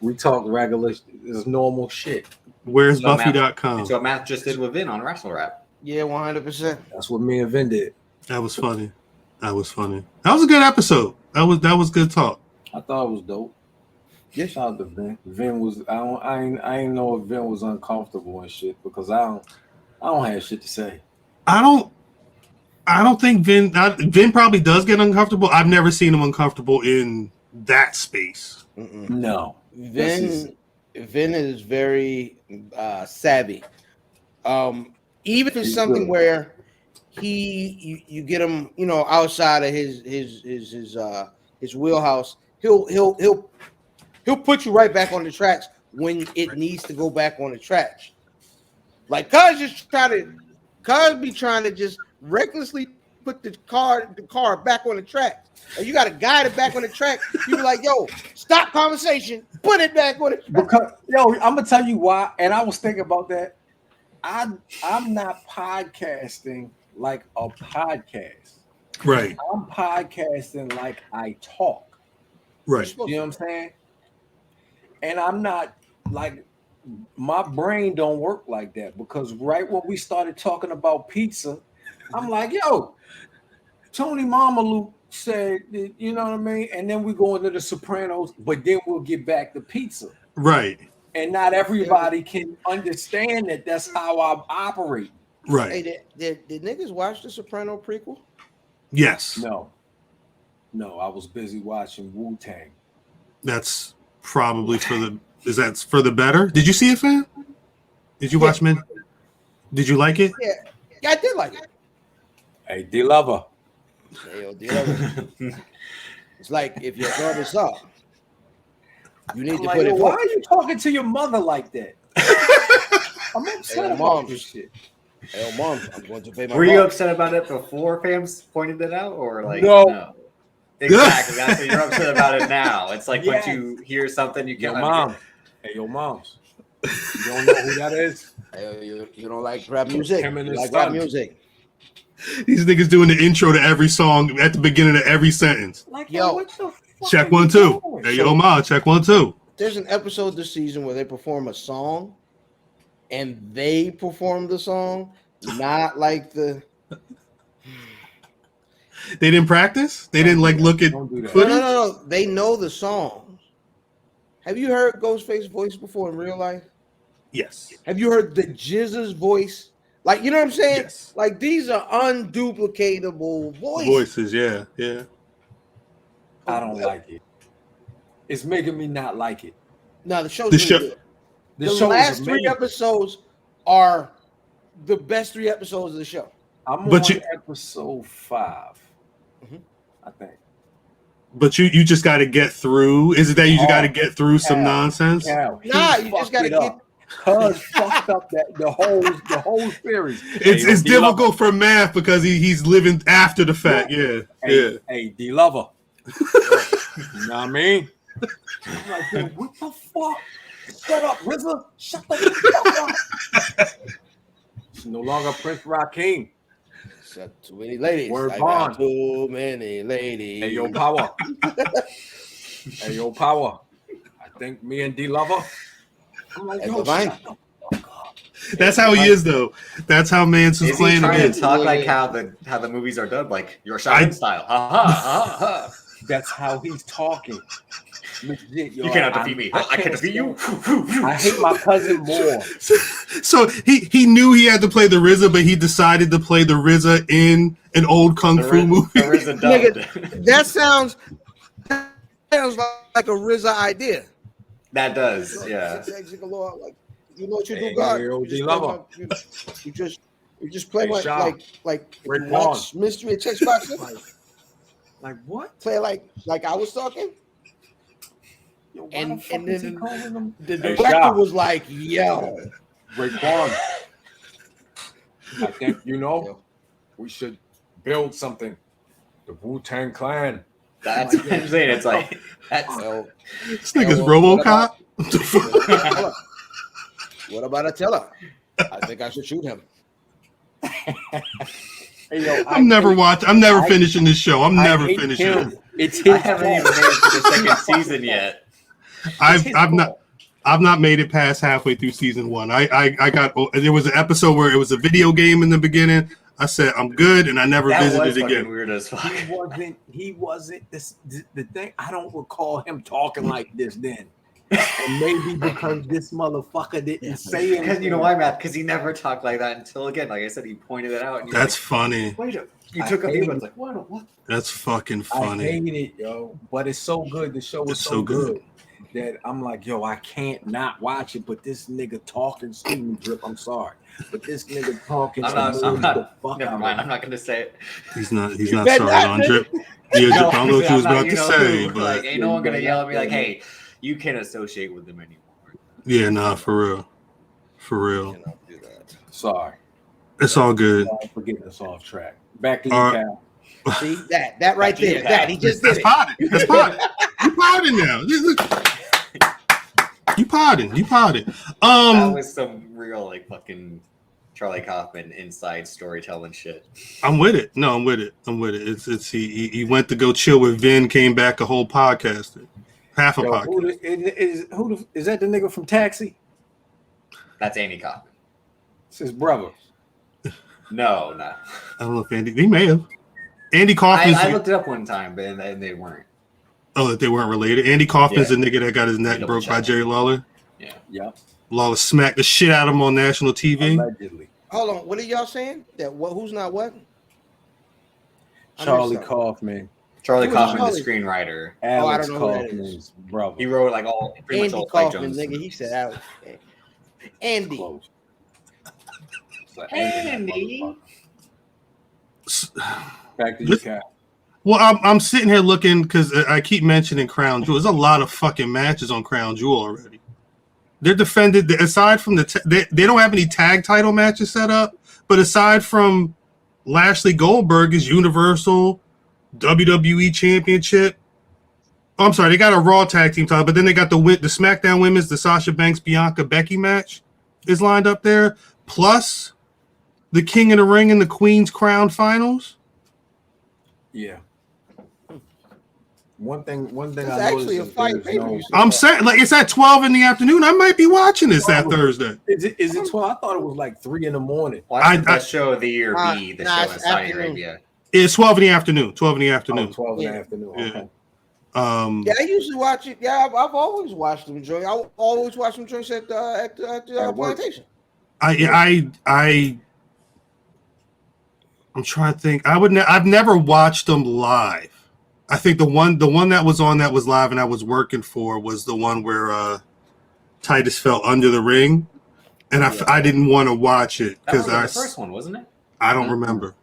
We talk regular, it's normal shit. Where's Buffy.com? That's what Matt just did with Vin on Wrestle Rap. Yeah, 100%. That's what me and Vin did. That was funny. That was a good episode. That was good talk. I thought it was dope. Yes. Shout out to Vin. Vin was I ain't know if Vin was uncomfortable and shit because I don't have shit to say. I don't think Vin probably does get uncomfortable. I've never seen him uncomfortable in that space. No. Vin is very savvy. Even if it's something where you get him, outside of his wheelhouse, he'll put you right back on the tracks when it needs to go back on the tracks. Like Cuz be trying to just recklessly put the car back on the track. And you got to guide it back on the track. You be like, yo, stop conversation, put it back on the track. Because I'm gonna tell you why, and I was thinking about that. I'm not podcasting like a podcast. Right. I'm podcasting like I talk. Right. You know what I'm saying? And I'm not like my brain don't work like that because right when we started talking about pizza, I'm like, yo, Tony Mamalu said, you know what I mean? And then we go into The Sopranos, but then we'll get back to pizza. Right. And not everybody can understand that that's how I operate. Right. Hey, did niggas watch the Soprano prequel? Yes. No, I was busy watching WuTang. That's probably is that for the better? Did you see it, fam? Did you watch Men? Did you like it? Yeah, I did like it. Hey, D-Lover. Hey, yo, D-Lover. It's like if your daughter's up, you need to put it. Why are you talking to your mother like that? I'm upset about this shit. Hey, mom, I'm going to pay my. Were you upset about it before Fams pointed it out, or like no? Exactly. That's what you're upset about it now. It's like once you hear something, you can't. Mom. Hey, yo, moms. You don't know who that is? Hey, you don't like rap music? Him and You his like son. rap music? These niggas doing the intro to every song at the beginning of every sentence. Like, yo, what the fuck Check are 1 you 2. doing? Hey, yo, ma, check 1 2. There's an episode this season where they perform a song, and they perform the song, not like the. They didn't practice. They didn't like look at. Don't do that. footage? No. They know the songs. Have you heard Ghostface's voice before in real life? Yes. Have you heard the Jizz's voice? Like, you know what I'm saying? Yes. Like, these are unduplicatable Voices. Yeah. I don't like it. It's making me not like it. No, the show's The really show- good. The The show last is 3 amazing. episodes are the best 3 episodes of the show. I'm But on episode 5, I think. But you just got to get through. Is it that you just got to get through some nonsense? Cal, Nah, he you just fucked gotta it get. up. Cuz fucked up that the whole series. It's difficult for math because he's living after the fact. Yeah. Hey, D-Lover. You know what I mean? I'm like, dude, what the fuck? Shut up, RZA. Shut the fuck up. It's no longer Prince Rakeem. Got too many ladies. Word I bond. got too many ladies. Hey, yo, Power. Hey, yo, Power. I think me and D-Lover. I'm like, Hey, yo, Divine. shut the fuck up. That's how he is, though. That's how Mans was Is he playing trying against. to talk like how the movies are dubbed, like your Shaolin style? Ha ha ha! That's how he's talking. Legit, yo, You cannot defeat me. I can defeat you. I hate my cousin more. So he knew he had to play the RZA, but he decided to play the RZA in an old kung fu movie. There is a dubbed. Nigga, that sounds like a RZA idea. That does, yeah. Like, you know what you Hey, do, God? yo, You just D-Lover. play you just play Hey, like Sean. like if Rick you watch Mystery and Text Boxing. Like what? Play like I was talking. Yo, why And- the fuck and is then he calling him? The Hey, director Sha. was like, "Yo, Raekwon. I think we should build something. The WuTang Clan. That's what I'm saying. It's like that's yo, This nigga's Yo, RoboCop. what about Attila? I think I should shoot him." Hey, yo, I'm never finishing this show. I'm never hate finishing him. it. It's his I haven't even made it to the second season yet. I've not made it past halfway through season 1. I got there was an episode where it was a video game in the beginning. I said I'm good, and I never That was visited fucking again. weird as fuck. He wasn't this the thing. I don't recall him talking like this then. And maybe because this motherfucker didn't say anything. Because you know why, Matt? Because he never talked like that until again. Like I said, he pointed it out. And That's funny. Wait a you took a view. I was like, what? That's fucking I funny. hate it, yo. But it's so good. The show is It's so so good. good. That I'm like, yo, I can't not watch it. But this nigga talking, Steven Drip. I'm sorry, but this nigga talking. I'm not. Never mind. I'm not going to say it. He's not sorry on Drip. Yeah, Drip, I don't know what you was about to say, but like, ain't no one going to yell at me like, hey, you can't associate with them anymore. yeah, nah, for real. Cannot do that. Sorry, It's all good. sorry for getting us off track. Back to you, All right. Cal. See that right there. That he just did That's it. potted. That's potted. You potted now. You potted. That was some real like fucking Charlie Kaufman inside storytelling shit. I'm with it. No, I'm with it. It's he went to go chill with Vin, came back a whole podcaster. Half a Yo, podcast. Is that the nigga from Taxi? That's Andy Kaufman. It's his brother. No. I don't know if Andy. He may have. Andy Kaufman's. I looked it up one time, but and they weren't. Oh, that they weren't related. Andy Kaufman's the nigga that got his neck Double broke by check. Jerry Lawler. Yeah. Yep. Lawler smacked the shit out of him on national TV. Allegedly. Hold on. What are y'all saying? That what? Who's not what? I Charlie missed something. Kaufman. Charlie Who is Kaufman, Charlie? the screenwriter. Alex don't know who that is. Kaufman's brother. He wrote like pretty much Andy all Spike Kaufman, Jonze. nigga. He said Alex. Andy. Close. So Andy. Back to you, Cal. Well, I'm sitting here looking because I keep mentioning Crown Jewel. There's a lot of fucking matches on Crown Jewel already. They're defended aside from they don't have any tag title matches set up, but aside from Lashley Goldberg is Universal, WWE Championship. Oh, I'm sorry, they got a Raw tag team title, but then they got the SmackDown Women's, the Sasha Banks Bianca Becky match is lined up there, plus the King of the Ring and the Queen's Crown finals. Yeah. One thing It's I actually noticed a fight is pay-per-view. I'm saying, like, it's at 12 in the afternoon. I might be watching this that Thursday. Is it 12? I thought it was like 3 in the morning. Watch the best show of the year be the show in it's Saudi afternoon. Arabia. It's 12 in the afternoon. 12 in the afternoon. Oh, 12 in Yeah. the afternoon. Yeah. Okay. Yeah, I usually watch it. Yeah, I've always watched them joints. I always watch them joints at the work. plantation. I'm trying to think. I've never watched them live. I think the one that was on that was live and I was working for was the one where Titus fell under the ring, and I didn't want to watch it That was because the first one, wasn't it? I don't remember.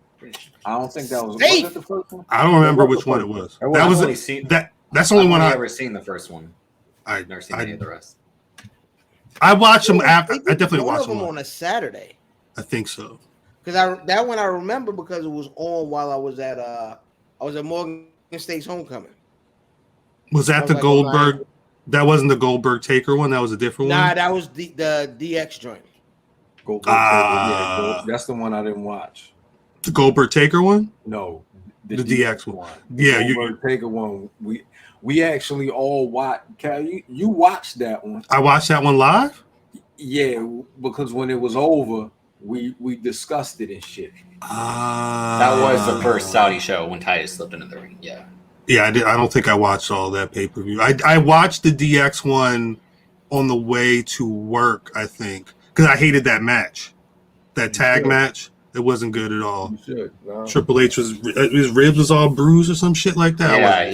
I don't think that was Hey! it the first one? I don't remember What was which the one first it one? was. It That I've was only seen- that's the only I've one only I ever seen the first one. I Never seen any of the rest. I watched them after. They I did definitely one watched of them them. on a Saturday. I think so. Because that one I remember because it was on while I was at Morgan State's homecoming. Was that I was the like, Goldberg? That wasn't the Goldberg Taker one. That was a different Nah, one. that was the DX joint. That's the one I didn't watch. The Goldberg Taker one. No, The DX one. The Yeah, Goldberg Taker one. We actually all watched. Cal, you watched that one. I watched that one live. Yeah, because when it was over, we discussed it and shit. That was the first Saudi show when Titus slipped into the ring. Yeah. Yeah, I did. I don't think I watched all that pay-per-view. I watched the DX one on the way to work, I think, because I hated that match, that tag match. It wasn't good at all. You should. No. Triple H his ribs was all bruised or some shit like that.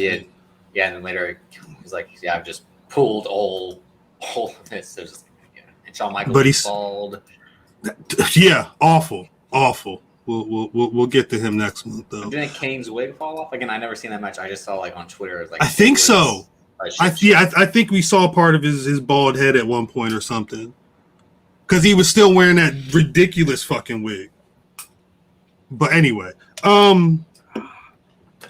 Yeah, and then later he's like, yeah, I've just pulled all of this. There's just, yeah. And Shawn Michaels But he's- bald. Yeah, awful. We'll get to him next month though. Didn't Kane's wig fall off? Again, I never seen that match. I just saw like on Twitter. It was like I think it was so. a shit I think we saw part of his bald head at one point or something, because he was still wearing that ridiculous fucking wig. But anyway,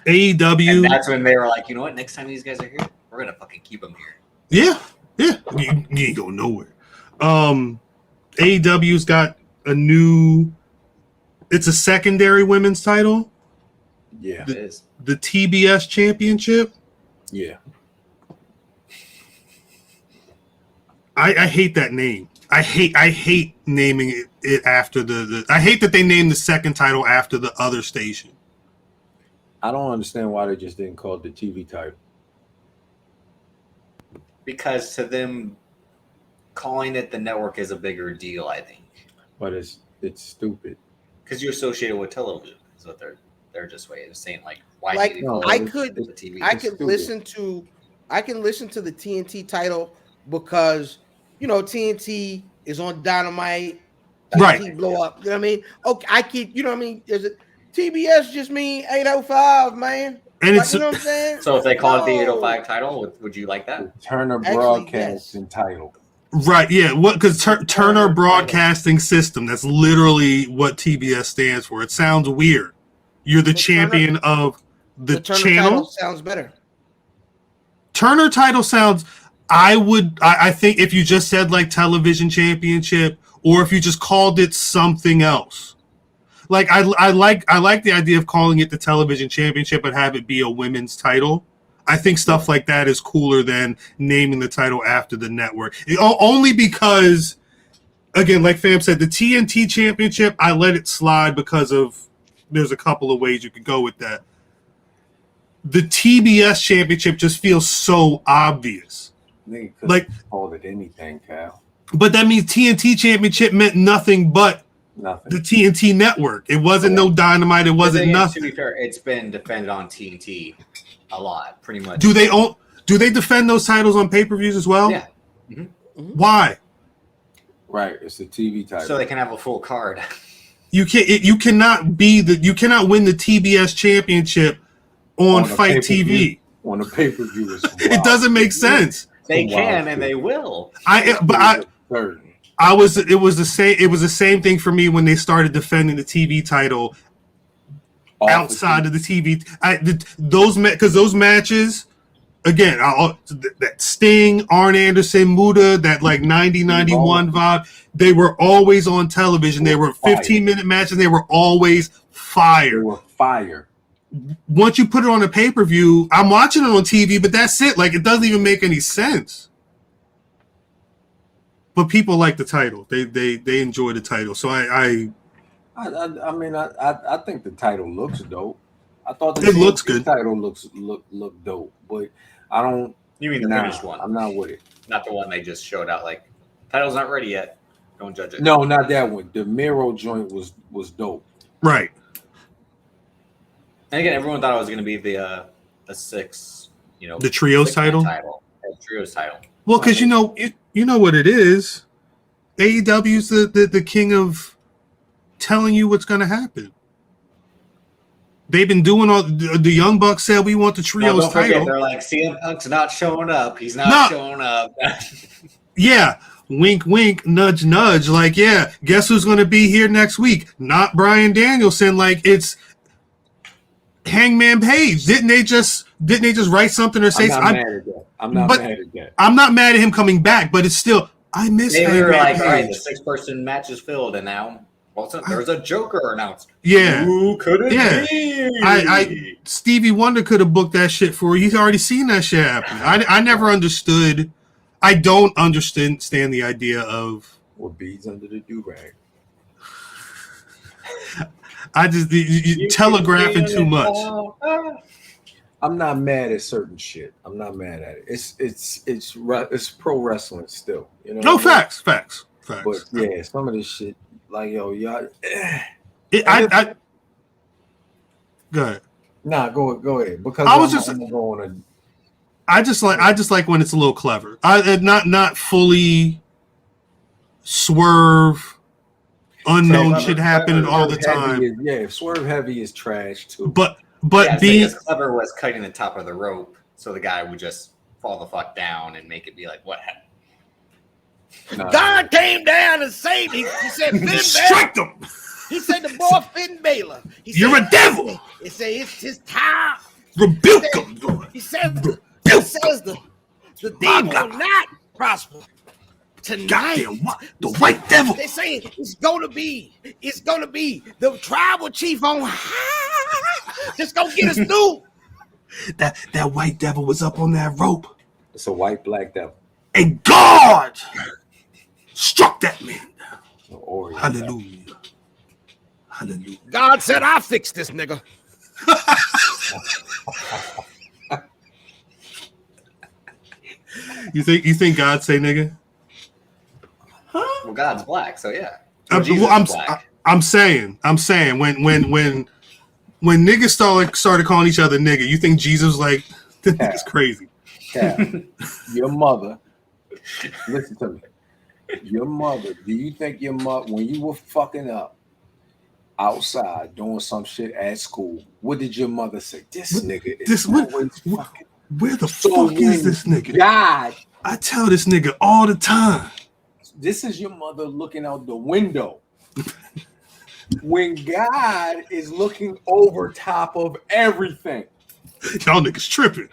AEW. And that's when they were like, you know what? Next time these guys are here, we're gonna fucking keep them here. Yeah. You ain't going nowhere. AEW's got a new. It's a secondary women's title, Yeah. It is. the TBS Championship. Yeah. I hate that name. I hate naming it it after the. I hate that they named the second title after the other station. I don't understand why they just didn't call it the TV title. Because to them, calling it the network is a bigger deal, I think. But it's stupid. Because you're associated with television, is what they're just way of saying. Like, why? Like, do you call I it could- the TV? I can listen to the TNT title because TNT is on Dynamite. Right. TNT blow up. You know what I mean? Okay, I keep. You know what I mean? Is it TBS just mean 805, man? And Like, it's you know what I'm saying? So if they call it the No. 805 title, would you like that? The Turner Actually, Broadcasting title. right. Yeah. What? Because Turner Broadcasting System. That's literally what TBS stands for. It sounds weird. You're the But champion of the Turner channel. title sounds better. Turner title sounds. I think if you just said like television championship, or if you just called it something else. Like I like the idea of calling it the television championship, but have it be a women's title. I think stuff like that is cooler than naming the title after the network. Only because, again, like Fam said, the TNT championship, I let it slide because of there's a couple of ways you could go with that. The TBS championship just feels so obvious. They could Like- called it anything, Cal. But that means TNT championship meant nothing but Nothing. the TNT network. It wasn't no Dynamite. It wasn't To nothing. be fair, it's been defended on TNT a lot, pretty much. Do they defend those titles on pay-per-views as well? Yeah. Why? Right. It's the TV title. So they can have a full card. You cannot win the TBS championship on a Fight pay-per-view. TV. On a pay-per-view. It doesn't make sense. They Wow. can and they will. It was the same thing for me when they started defending the TV title outside of the TV. Those matches, again, that Sting, Arn Anderson, Muta, that like 90-91 vibe, they were always on television. They were 15-minute matches. They were always They fire. were fire. Once you put it on a pay-per-view, I'm watching it on TV, but that's it. Like, it doesn't even make any sense. But people like the title. They enjoy the title. So I mean, I think the title looks dope. I thought It looks good. Title look dope, but I don't. You mean the finished one? I'm not with it. Not the one they just showed out. Like, title's not ready yet. Don't judge it. No, not that one. The Miro joint was dope. right. And again, everyone thought it was going to be the six, The trios six-man title? The trios title. Well, because you know what it is. AEW's the king of telling you what's going to happen. They've been doing all the Young Bucks said we want the trios Don't forget, title. they're like, CM Punk's not showing up. He's not showing up. Yeah, wink, wink, nudge, nudge. Like, yeah, guess who's going to be here next week? Not Bryan Danielson. Like, it's Hangman Page. Didn't they just write something or say? I'm not mad at that. I'm not mad at him coming back, but it's still I miss. They Hangman were like, Page. all right, the 6-person match is filled, and now there's a Joker announced. Yeah. Who could it Yeah. be? Stevie Wonder could have booked that shit for you. He's already seen that shit happen. I never understood. I don't understand the idea of What beads under the do-rag. I just you telegraphing too much. I'm not mad at certain shit. I'm not mad at it. It's pro wrestling still. You know. No, what I mean? facts. But yeah, some of this shit, like y'all. I go ahead. Nah, go ahead. Because I'm going I just like when it's a little clever. Not fully swerve. Unknown shit happening all the time. Swerve heavy is trash too. But being as clever was cutting the top of the rope, so the guy would just fall the fuck down and make it be like, what happened? God came down and saved him. He said, Finn strike them. He said, the boy Finn Balor. You're a devil. He said, it's his time. Rebuke him. He says the demon will not prosper tonight. Goddamn, the white devil. They say it's gonna be the tribal chief on high. Just gonna get us through. That white devil was up on that rope. It's a white black devil. And God struck that man down. Oreo. Hallelujah. Hallelujah. God said I'll fix this nigga. You think God say nigga? Well, God's black, so yeah. I'm saying when niggas started calling each other nigga, you think Jesus was like, this nigga's crazy? Cap, your mother, listen to me. Your mother, do you think your mother, when you were fucking up outside doing some shit at school, what did your mother say? This nigga is always fucking. Where the fuck is this nigga? God, I tell this nigga all the time. this is your mother looking out the window. When God is looking over top of everything. Y'all niggas tripping.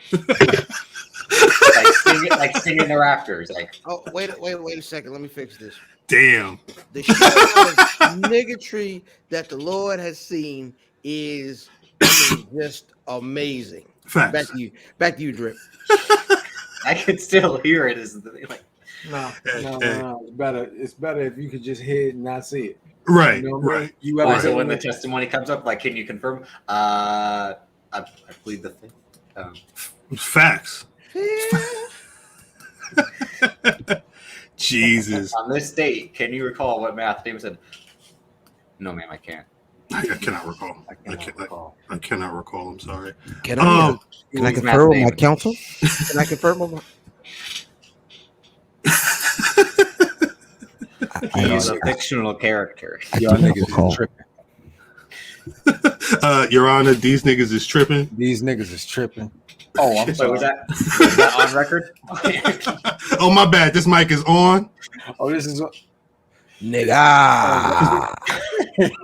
like singing the rafters. Like, Oh, wait a second. Let me fix this. Damn. The show of niggatry that the Lord has seen is just amazing. Facts. Back to you, Drip. I could still hear it. Like, No. It's better if you could just hear it and not see it. Right, You know what I mean? right. You ever so when the testimony comes up, like, can you confirm? I plead the fifth. Facts. Jesus. On this date, can you recall what Math Damon said? No, ma'am, I can't. I cannot recall. I cannot recall. I'm sorry. Can I Math confirm with my Damon. counsel? Can I confirm with my? He's a fictional character. Y'all niggas is tripping. Your Honor, these niggas is tripping. These niggas is tripping. Oh, I'm Wait, sorry. was that on record? Oh, my bad. This mic is on. Oh, this is Nigga.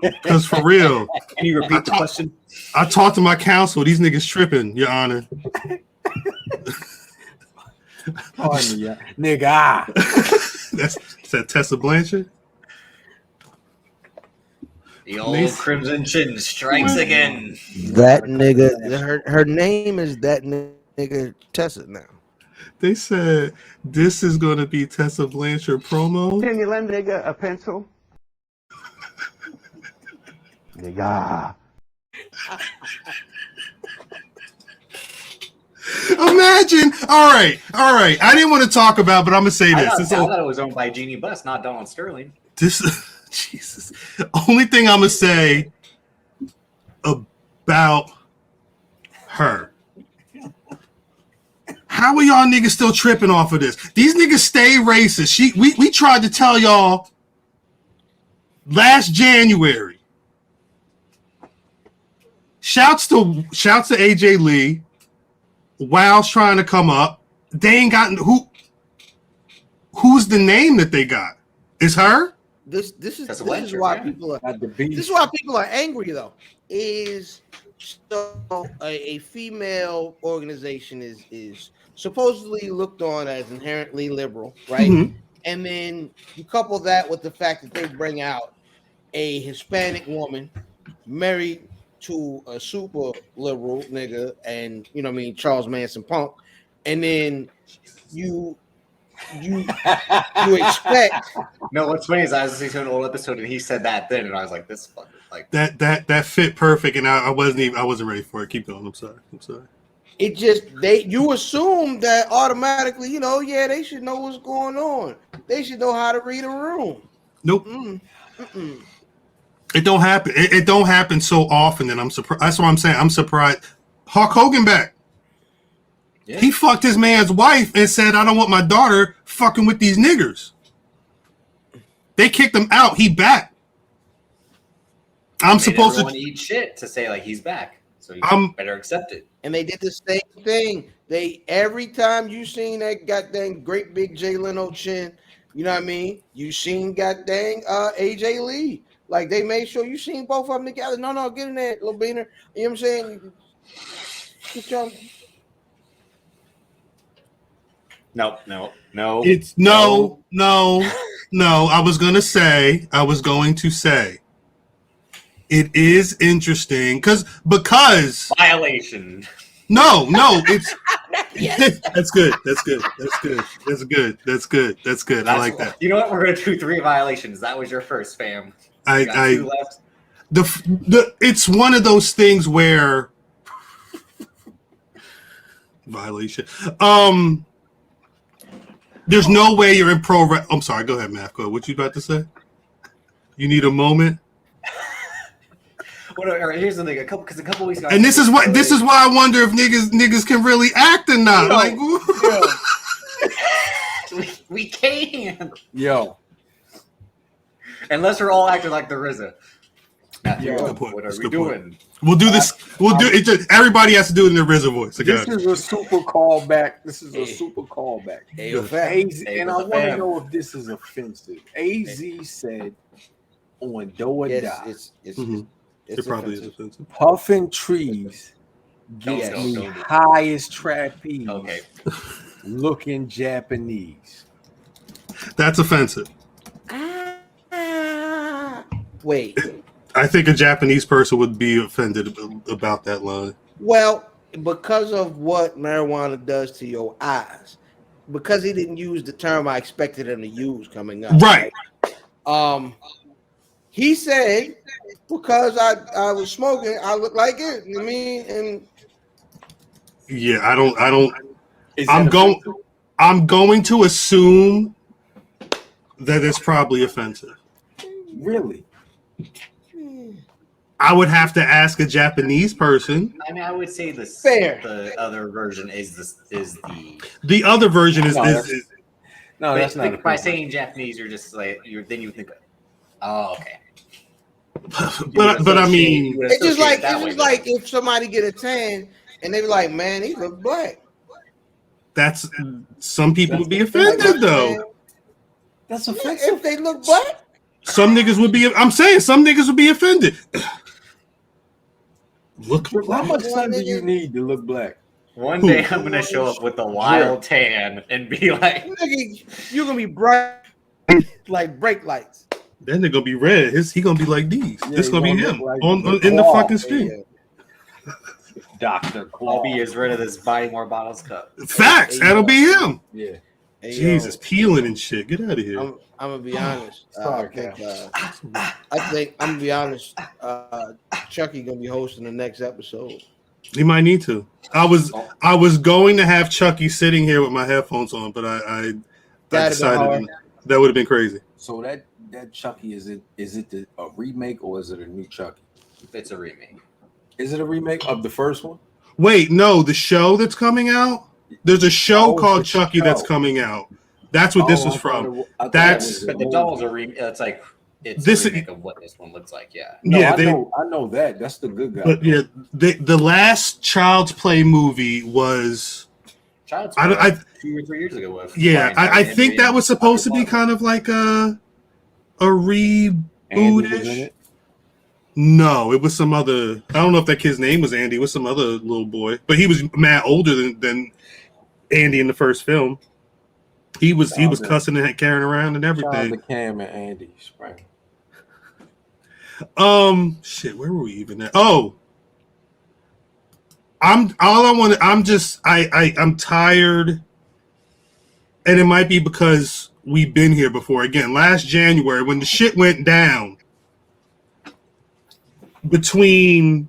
Because for real, Can you repeat the question? I talked to my counsel. These niggas tripping, Your Honor. pardon me, yeah. Nigga. That's that Tessa Blanchard. The old Crimson Chin strikes again. That nigga. Her name is that nigga Tessa now. They said this is going to be Tessa Blanchard promo. Can you lend nigga a pencil? Nigga. Imagine. All right. I didn't want to talk about, but I'm gonna say I this. thought it was owned by Jeannie Buss, not Donald Sterling. This Jesus. Only thing I'm gonna say about her. How are y'all niggas still tripping off of this? These niggas stay racist. We tried to tell y'all last January. Shouts to AJ Lee. Wow's trying to come up. They ain't gotten who's the name that they got? Is her? This is Blanchard, why yeah. people are. At the beach. This is why people are angry though. Is so a female organization is supposedly looked on as inherently liberal, right? Mhm. And then you couple that with the fact that they bring out a Hispanic woman married to a super liberal nigga, and you know what I mean, Charles Manson punk, and then you expect. No, what's funny is I was listening to an old episode and he said that then, and I was like, "This fucker!" Like That fit perfect, and I wasn't ready for it. Keep going. I'm sorry. It just you assume that automatically, you know, yeah, they should know what's going on. They should know how to read a room. Nope. It don't happen. It don't happen so often that I'm surprised. That's what I'm saying. I'm surprised. Hulk Hogan back. Yeah. He fucked his man's wife and said, "I don't want my daughter fucking with these niggers." They kicked him out. He back. I'm supposed to eat shit to say like he's back, so you better accept it. And they did the same thing. They every time you seen that goddamn great big Jay Leno chin, you know what I mean? You seen goddamn AJ Lee. Like they made sure you seen both of them together. No, get in there, little beaner. You know what I'm saying? Get your... No. It's no. I was going to say it is interesting because Violation. No, it's that's good. I like that. You know what? We're gonna do 3 violations. That was your first, fam. You got 2 left. It's one of those things where violation. There's no way you're in pro. I'm sorry. Go ahead, Matt. Go ahead. What you about to say? You need a moment. Well, all right, here's the thing. A couple weeks ago, and this is why I wonder if niggas can really act or not. We can. Yo. Unless we're all acting like the RZA. Matthew, Yo, what are we doing? We'll do this. We'll do it. Everybody has to do it in their RZA voice. This is a super callback. And I want to know if this is offensive. AZ said on Do or Die. It probably is offensive. Puffing trees gets me high as trapeze. Okay. Looking Japanese. That's offensive. Wait. I think a Japanese person would be offended about that line. Well, because of what marijuana does to your eyes, because he didn't use the term I expected him to use coming up. Right. He said, because I was smoking, I look like it. I mean, and yeah, I don't. I'm going to assume that it's probably offensive. Really? I would have to ask a Japanese person. I mean, I would say the other version is the other version is that's not. By saying Japanese, you're just like you think. Oh, okay. But I mean, it's just like if somebody get a tan and they be like, man, he look black. That's some people would be offended though. That's offensive. If they look black. Some niggas would be. I'm saying some niggas would be offended. Look, how much sun do you need to look black? One day I'm gonna show up with a wild tan and be like, "You're gonna be bright like brake lights." Then they're gonna be red. He gonna be like these. Yeah, this gonna be him like in the fucking screen. Dr. I'll be as rid of this buying more bottles cup. Facts. That'll be him. Yeah. Hey, Jesus, peeling and shit. Get out of here. I'm gonna be honest. Sorry, I think I'm gonna be honest. Chucky gonna be hosting the next episode. He might need to. I was going to have Chucky sitting here with my headphones on, but I decided that would have been crazy. So that Chucky is it a remake or is it a new Chucky? It's a remake. Is it a remake of the first one? Wait, no, the show that's coming out. There's a show called Chucky that's coming out. That's what this was from. But the dolls are it's like it's a remake of what this one looks like. Yeah. No, yeah, I know that. That's the good guy. But yeah, the last Child's Play movie was Child's Play 2 or 3 years ago. I think that was supposed to be kind of like a reboot. No, it was some other. I don't know if that kid's name was Andy. It was some other little boy, but he was mad older than Andy in the first film. He was cussing and carrying around and everything. The Cam and Andy Spring. Shit, where were we even at? Oh, I'm tired, and it might be because we've been here before. Again, last January when the shit went down between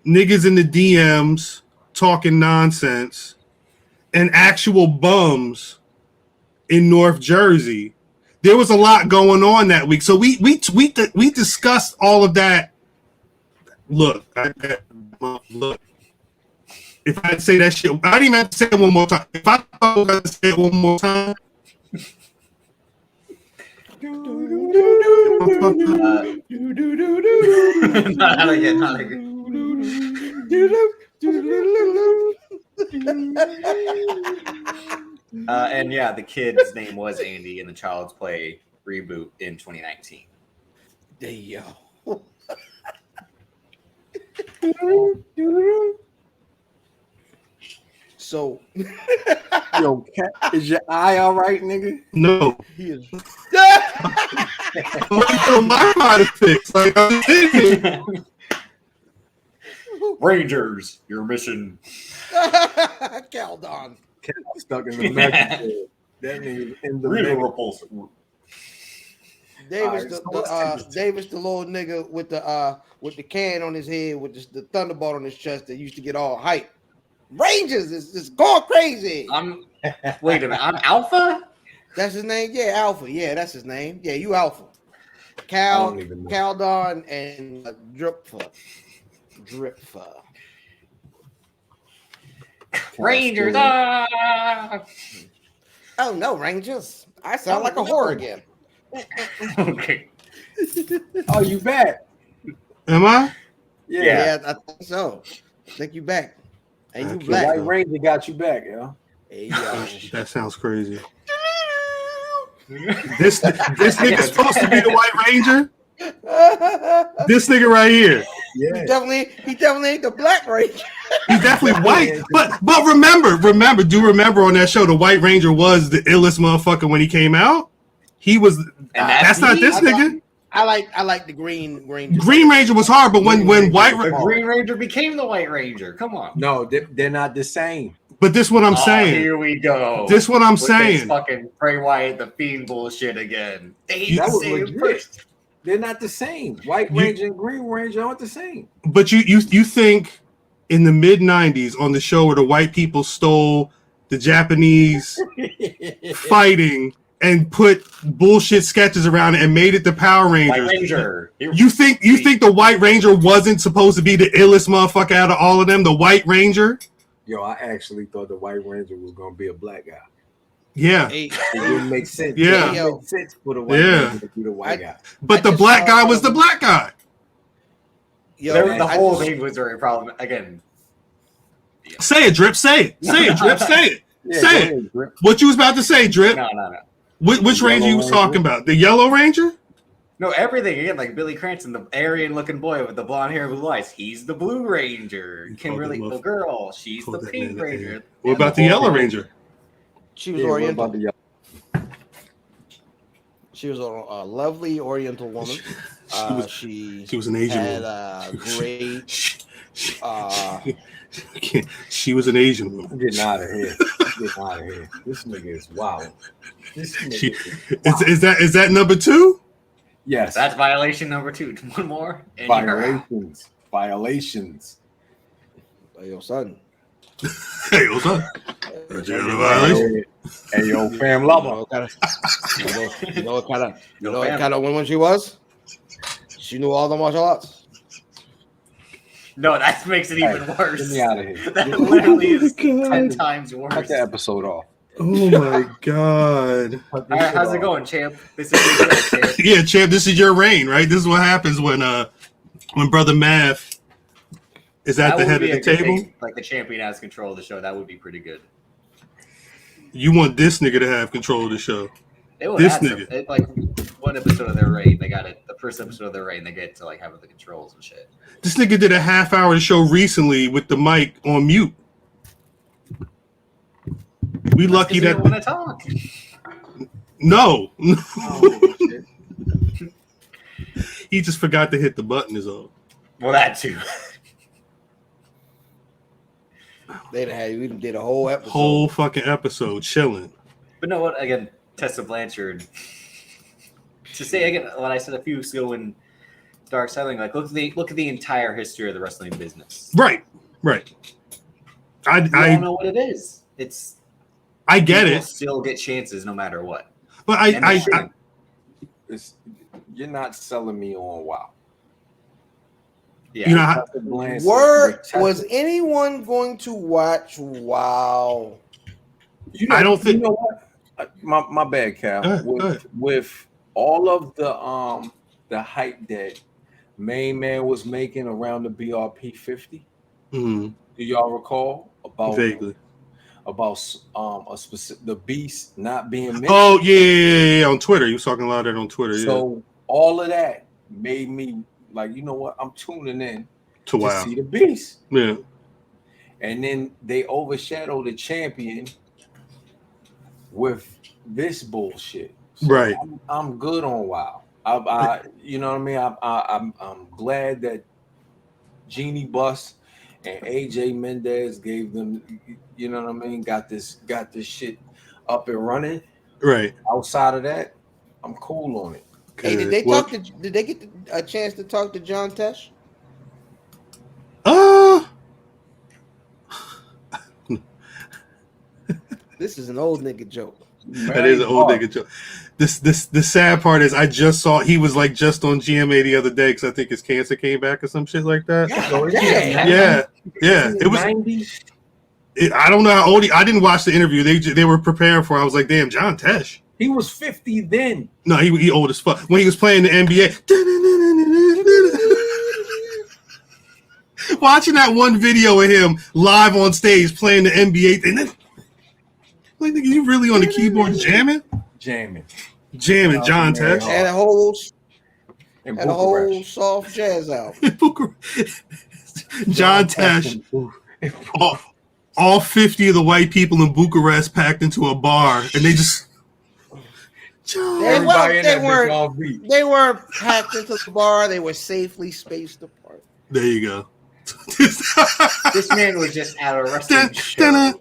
niggas in the DMs talking nonsense and actual bums in North Jersey. There was a lot going on that week. So we discussed all of that. Look. If I say that shit, I didn't even have to say it one more time. If I had to say it one more time. Not again. And yeah, the kid's name was Andy in the Child's Play reboot in 2019. There you go. So, yo, Cat, is your eye all right, nigga? No. He is. My eye is fixed. Like I'm thinking. Rangers, your mission. Caldon. Stuck in the magic. That nigga in the Real middle. repulsive. Davis, Alright, Davis, the little nigga with the can on his head, with the thunderbolt on his chest that used to get all hype. Rangers is going crazy. Wait a minute. I'm Alpha. That's his name. Yeah, Alpha. Yeah, that's his name. Yeah, you Alpha. don't even know. Caldon, and Dripfa. Rangers. Ah! Oh no, Rangers! I sound like a whore again. Okay. Oh, you back? Am I? Yeah, I think so. I think you back. And you Okay. black. White Ranger got you back, yo. Hey, you out. That sounds crazy. This nigga's supposed to be the White Ranger. This nigga right here. Yeah. He definitely ain't the Black Ranger. He's definitely white. But remember on that show, the White Ranger was the illest motherfucker when he came out. He was. That's not this nigga. I like the Green Ranger. Green Ranger was hard, but when White The Green Ranger became the White Ranger. Come on. No, they're not the same. But this what I'm saying. Here we go. This what I'm With saying. this fucking Bray Wyatt, the Fiend bullshit again. They That was say it legit. first. They're not the same. White Ranger and Green Ranger aren't the same. But you think in the mid '90s on the show where the white people stole the Japanese fighting and put bullshit sketches around it and made it the Power Rangers. White Ranger. You think the White Ranger wasn't supposed to be the illest motherfucker out of all of them? The White Ranger? Yo, I actually thought the White Ranger was gonna be a black guy. Yeah. Hey, It wouldn't make sense. Yeah. It wouldn't make sense for the White Yeah. Ranger to be the white guy. But I the just black saw, guy was the black guy. yo, The I whole just- thing was very problem. Again, Say it, Drip. Say it. Say it, Drip. Say it. Yeah, Say go it. ahead, Drip. What you was about to say, Drip? no. Which The Ranger you was Yellow talking Ranger? about? The Yellow Ranger? No, everything again, like Billy Cranston, the Aryan-looking boy with the blonde hair, blue eyes. He's the Blue Ranger. Kimberly, him the up. girl, she's Pulled the that Pink man in Ranger. there. What about the Yellow Ranger? she was Yeah, what Oriental. about the yellow? She was a lovely Oriental woman. She was an Asian had woman. great. She was an Asian woman. I'm getting out of here. Getting out of here. This nigga is wild. This nigga She- is wild. Is that number 2? Yes. That's violation number 2. One more. And you're out. Violations. Hey, yo, son. Hey, what's up? Did you have a violation? Hey, yo, fam You lover. know what fam. kind of woman she was? She knew all the martial arts. No, that makes it even Get worse. me out of here. That literally is God. 10 times worse. Cut the episode off. Oh my god. All right, how's it going, champ? This is your show, champ. Yeah, champ, this is your reign, right? This is what happens when Brother Math is at That the would head be of a the good table. thing. Like the champion has control of the show. That would be pretty good. You want this nigga to have control of the show. It would This add some- nigga. it, like one episode of their reign, they got it. The first episode of their reign, they get to like having the controls and shit. This nigga did a half-hour show recently with the mic on mute. We lucky Because that want to talk. no. Oh, shit. He just forgot to hit the button is all. Well, that too. We did a whole episode. Whole fucking episode chilling. But no, what again? Tessa Blanchard. To say again, what I said a few weeks ago when Dark Selling, like look at the entire history of the wrestling business. Right. We all know what it is. I get People it. Still get chances no matter what. But And they I shouldn't. You're not selling me on WoW. Yeah. you know, I, Tessa Blanchard- Was anyone going to watch WoW? I don't think- You know what? My bad, Cal. Go ahead. With all of the hype that Main Man was making around the BRP 50, do y'all recall vaguely. about a specific the Beast not being mentioned? Oh yeah, on Twitter. He was talking a lot of that on Twitter. So all of that made me like, you know what? I'm tuning in To to wow. see the Beast, Yeah. and then they overshadow the champion with this bullshit. So Right. I'm good on WoW. I you know what I mean. I'm glad that Genie Bus and AJ Mendez gave them, you know what I mean, got this shit up and running. Right. Outside of that, I'm cool on it. Hey, did they talk to? Did they get a chance to talk to John Tesh? This is an old nigga joke. That is an old nigga joke. The sad part is I just saw he was like just on GMA the other day because I think his cancer came back or some shit like that. Yeah. It was. 90s? I don't know how old I didn't watch the interview. They were preparing for it. I was like, damn, John Tesh. He was 50 then. No, he old as fuck. When he was playing the NBA. Watching that one video of him live on stage playing the NBA thing. Like, nigga, you really on the keyboard jamming? Jamming, John Tesh. And a whole soft jazz album. John Tesh. All 50 of the white people in Bucharest packed into a bar, and they just. They weren't packed into the bar. They were safely spaced apart. There you go. This man was just at a wrestling show.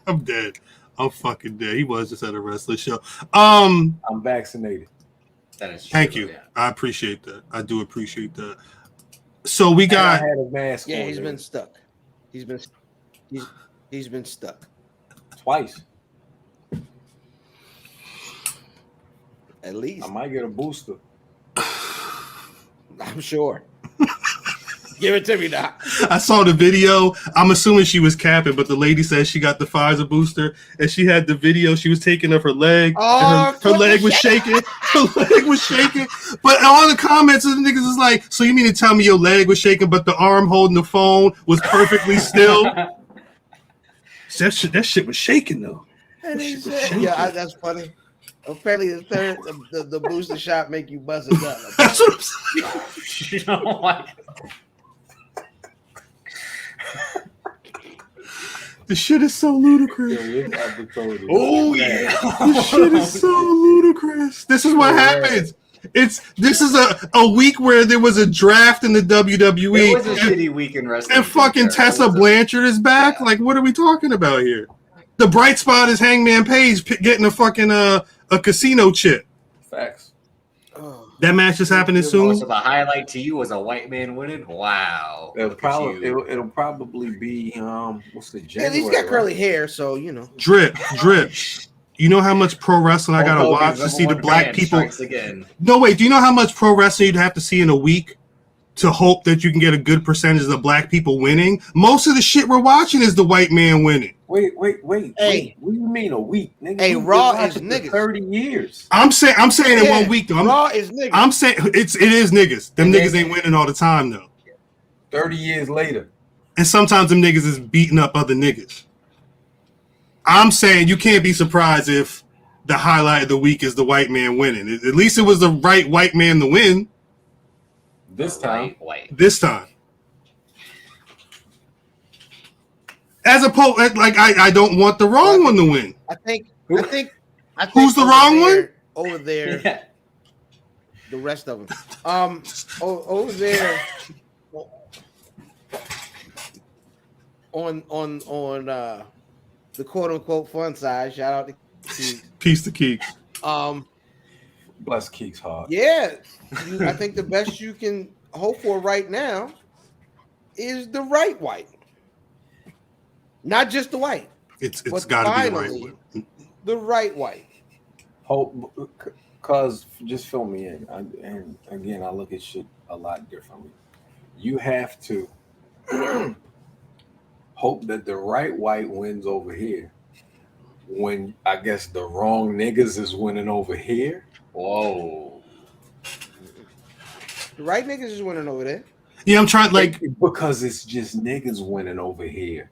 I'm dead. I'm fucking dead. He was just at a wrestling show. I'm vaccinated. That is true. Thank you. Yeah. I appreciate that. I do appreciate that. So we got. I had a mask. Yeah, he's been stuck. He's been stuck twice. At least I might get a booster. I'm sure. Give it to me, Doc. I saw the video. I'm assuming she was capping, but the lady says she got the Pfizer booster, and she had the video. She was taking of her leg. And her leg was shaking. Her leg was shaking. But all the comments of the niggas is like, so you mean to tell me your leg was shaking, but the arm holding the phone was perfectly still? That shit was shaking, though. Yeah, that's funny. Apparently, the booster shot make you buzz it up. That's what I'm saying. You know what? The shit is so ludicrous. Oh yeah, this shit is so ludicrous. This is what happens. This is a week where there was a draft in the WWE. It was a shitty week in wrestling. And fucking Tessa Blanchard is back. Yeah. Like, what are we talking about here? The bright spot is Hangman Page getting a fucking a casino chip. Facts. That match is happening soon. So the highlight to you was a white man winning. Wow. It'll probably be what's the January? Yeah, he's got curly hair, so you know. Drip. You know how much pro wrestling I gotta watch to see the black people? No, wait. Do you know how much pro wrestling you'd have to see in a week to hope that you can get a good percentage of the black people winning? Most of the shit we're watching is the white man winning. Wait. Hey, what do you mean a week, nigga? Hey, Raw is niggas. 30 years. I'm saying in 1 week though. Raw is niggas. I'm saying it is niggas. Them niggas ain't winning all the time though. 30 years later. And sometimes them niggas is beating up other niggas. I'm saying you can't be surprised if the highlight of the week is the white man winning. At least it was the right white man to win. This time. This time. As opposed, like I don't want the wrong one to win. I think who's the wrong one? Over there. Yeah. The rest of them. Over there on the quote unquote fun side. Shout out to Keeks. Peace to Keeks. Bless Keeks hard. Yeah. I think the best you can hope for right now is the right white. Not just the white. It's got to be the right white. The right white. Hope, cause just fill me in. And again, I look at shit a lot differently. You have to hope that the right white wins over here. When I guess the wrong niggas is winning over here. Whoa. The right niggas is winning over there. Yeah, I'm trying because it's just niggas winning over here.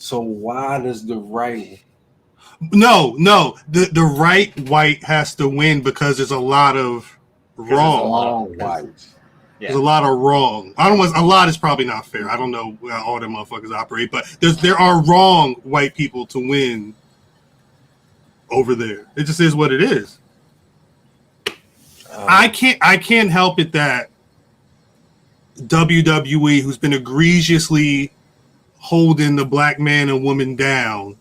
So why does the right? No. The right white has to win because there's a lot of wrong. Whites. Yeah. There's a lot of wrong. I don't want a lot is probably not fair. I don't know how all them motherfuckers operate, but there are wrong white people to win over there. It just is what it is. I can't help it that WWE, who's been egregiously holding the black man and woman down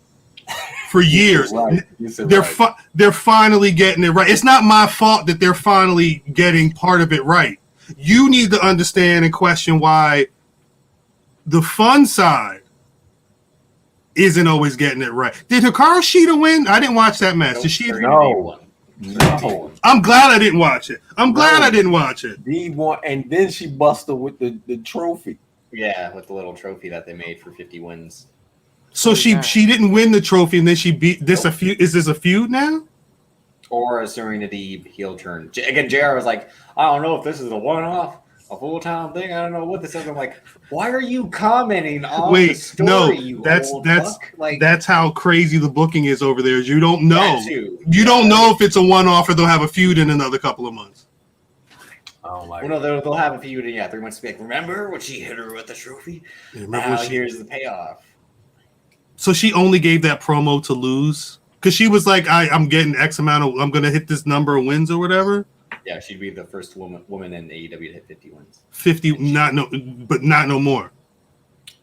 for years. They're finally getting it right. It's not my fault that they're finally getting part of it right. You need to understand and question why the fun side isn't always getting it right. Did Hikaru Shida win? I didn't watch that match. Did she? No. I'm glad I didn't watch it. D won, and then she busted with the trophy. Yeah, with the little trophy that they made for 50 wins. So she didn't win the trophy, and then she beat this a feud. Is this a feud now? Or a Serena Deeb heel turn. Again, JR was like, I don't know if this is a one-off, a full-time thing. I don't know what this is. I'm like, why are you commenting on the story? That's how crazy the booking is over there. Is you don't know. You don't know if it's a one-off or they'll have a feud in another couple of months. I don't like. Well, no, they'll have a feud in 3 months. To be like, remember when she hit her with the trophy? Now here's the payoff. So she only gave that promo to lose because she was like, I'm getting X amount of, I'm gonna hit this number of wins or whatever. Yeah, she'd be the first woman in AEW to hit 50 wins. 50, not no more.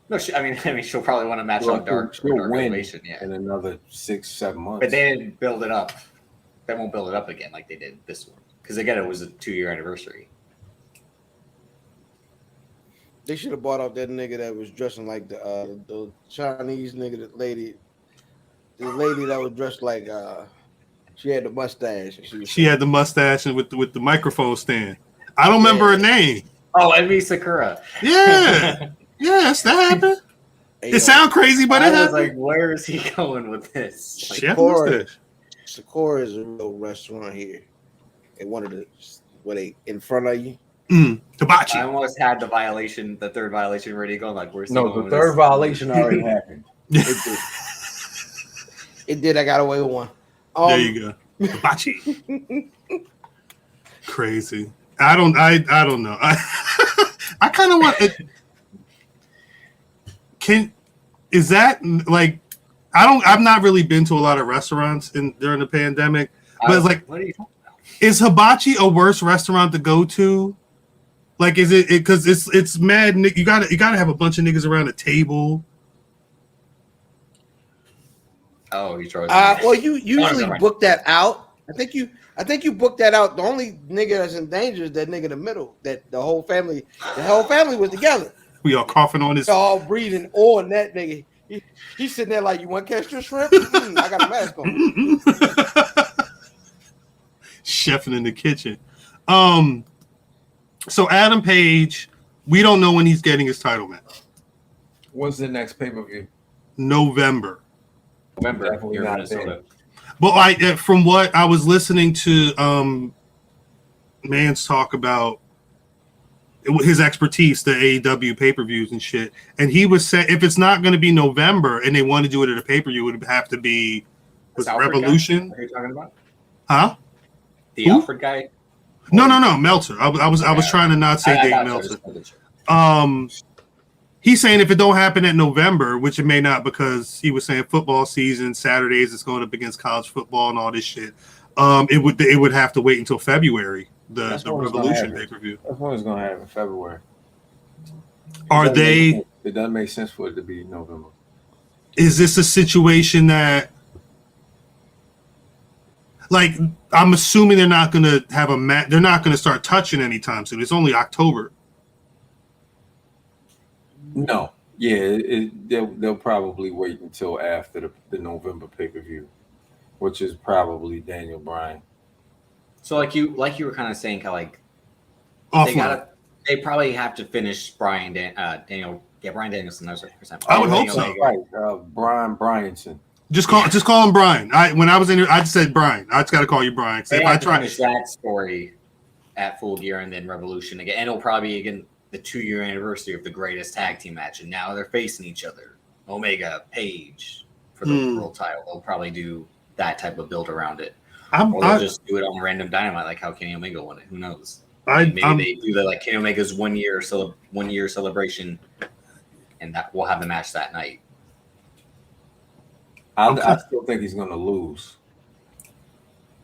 No, I mean, she'll probably want to match on Dark Elevation, in another 6-7 months. But they didn't build it up. They won't build it up again like they did this one because again, it was a 2-year anniversary. They should have bought out that nigga that was dressing like the Chinese nigga, the lady that was dressed like she had the mustache. She had the mustache and with the microphone stand. I don't remember her name. Oh, Emi Sakura. Yeah. Yes, that happened. It sounds crazy, but it happened. Like, where is he going with this? Like, Sakura is a real restaurant here. They wanted to, in front of you? Hibachi. I almost had the third violation ready going. Like, where's he no, going the third violation already happened. It did. I got away with one. There you go. Hibachi. Crazy. I don't know. I kind of want it. Is that like I've not really been to a lot of restaurants during the pandemic, but it's like, what are you talking about? Is Hibachi a worse restaurant to go to? Like, is it because it's mad? You gotta have a bunch of niggas around a table. Oh, you tried. Well, you usually book that out. I think you booked that out. The only nigga that's in danger is that nigga in the middle. That the whole family was together. We all coughing on this. All breathing on that nigga. He's sitting there like, you want to catch your shrimp? I got a mask on. Chefing in the kitchen. So Adam Page, we don't know when he's getting his title match. When's the next pay-per-view? November. Definitely not Minnesota. But from what I was listening to Mans talk about his expertise, the AEW pay-per-views and shit, and he was saying if it's not going to be November and they want to do it at a pay-per-view, it would have to be Revolution. Are you talking about? Huh? The Alfred guy? No, Meltzer. I was trying to not say Dave Meltzer. He's saying if it don't happen in November, which it may not, because he was saying football season, Saturdays it's going up against college football and all this shit. It would have to wait until February. The Revolution pay-per-view. That's when it's going to happen in February. It doesn't make sense for it to be November. Is this a situation that, like, I'm assuming they're not going to have a match. They're not going to start touching anytime soon. It's only October. No. Yeah, they'll probably wait until after the November pay-per-view, which is probably Daniel Bryan. So like you were kind of saying, Offline. they probably have to finish Bryan Danielson. That was I would hope so. Right, Brian Bryanson. Just call him Brian. When I was in here, I just said Brian. I just got to call you Brian. They have to finish that story at Full Gear and then Revolution again, and it'll probably be again the 2-year anniversary of the greatest tag team match, and now they're facing each other. Omega, Page for the world title. They'll probably do that type of build around it. Or they'll just do it on random Dynamite, like how Kenny Omega won it. Who knows? Maybe they do that, like Kenny Omega's 1 year celebration, and that we'll have the match that night. I still think he's going to lose.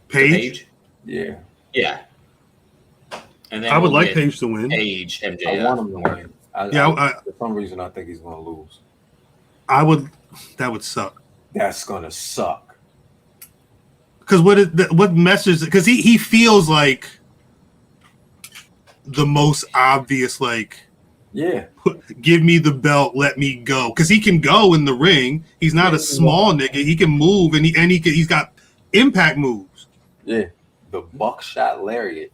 Page? Yeah. Yeah. And then I would we'll like get Paige to win. Paige, MJF. I want him to win. For some reason, I think he's going to lose. I would. That would suck. That's going to suck. Because what message? Because he feels like the most obvious, like, yeah, give me the belt, let me go. Because he can go in the ring. He's not a small nigga. He can move, and he's got impact moves. Yeah, the buckshot lariat.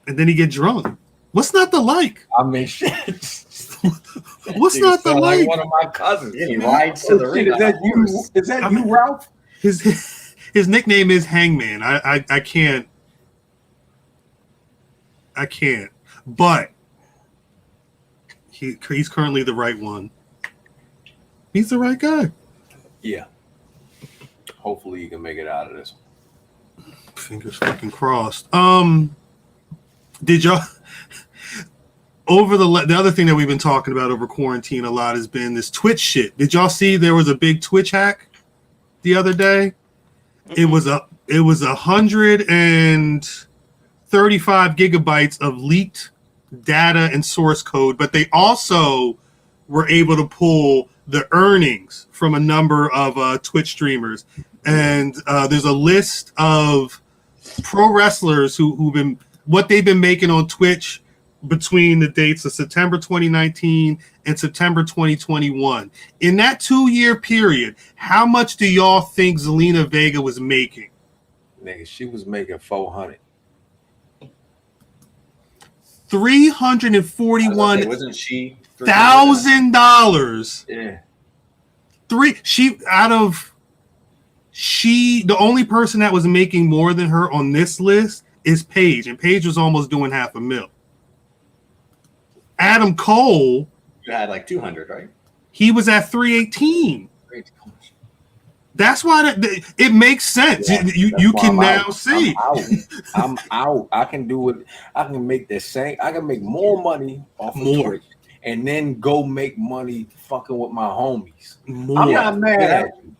And then he get drunk. What's not to like? I mean, shit. What's not to like? One of my cousins. Yeah, he rides to the ring. Is that you? Is that you, Ralph? His nickname is Hangman. I can't. But he's currently the right one. He's the right guy. Yeah. Hopefully he can make it out of this. Fingers fucking crossed. Did y'all over the other thing that we've been talking about over quarantine a lot has been this Twitch shit. Did y'all see there was a big Twitch hack the other day? It was 135 gigabytes of leaked data and source code, but they also were able to pull the earnings from a number of Twitch streamers. And there's a list of pro wrestlers who've been what they've been making on Twitch between the dates of September 2019 and September 2021. In that 2-year period, how much do y'all think Zelina Vega was making? Nigga, she was making $400. $341,000. Wasn't she $1,000? Yeah. The only person that was making more than her on this list is Paige, and Paige was almost doing $500,000. Adam Cole, you had like 200, right? He was at 318. That's why it makes sense. Yeah, you can now see. I'm out. I can do it. I can make the same. I can make more money off of Twitch and then go make money fucking with my homies. I'm not mad at you.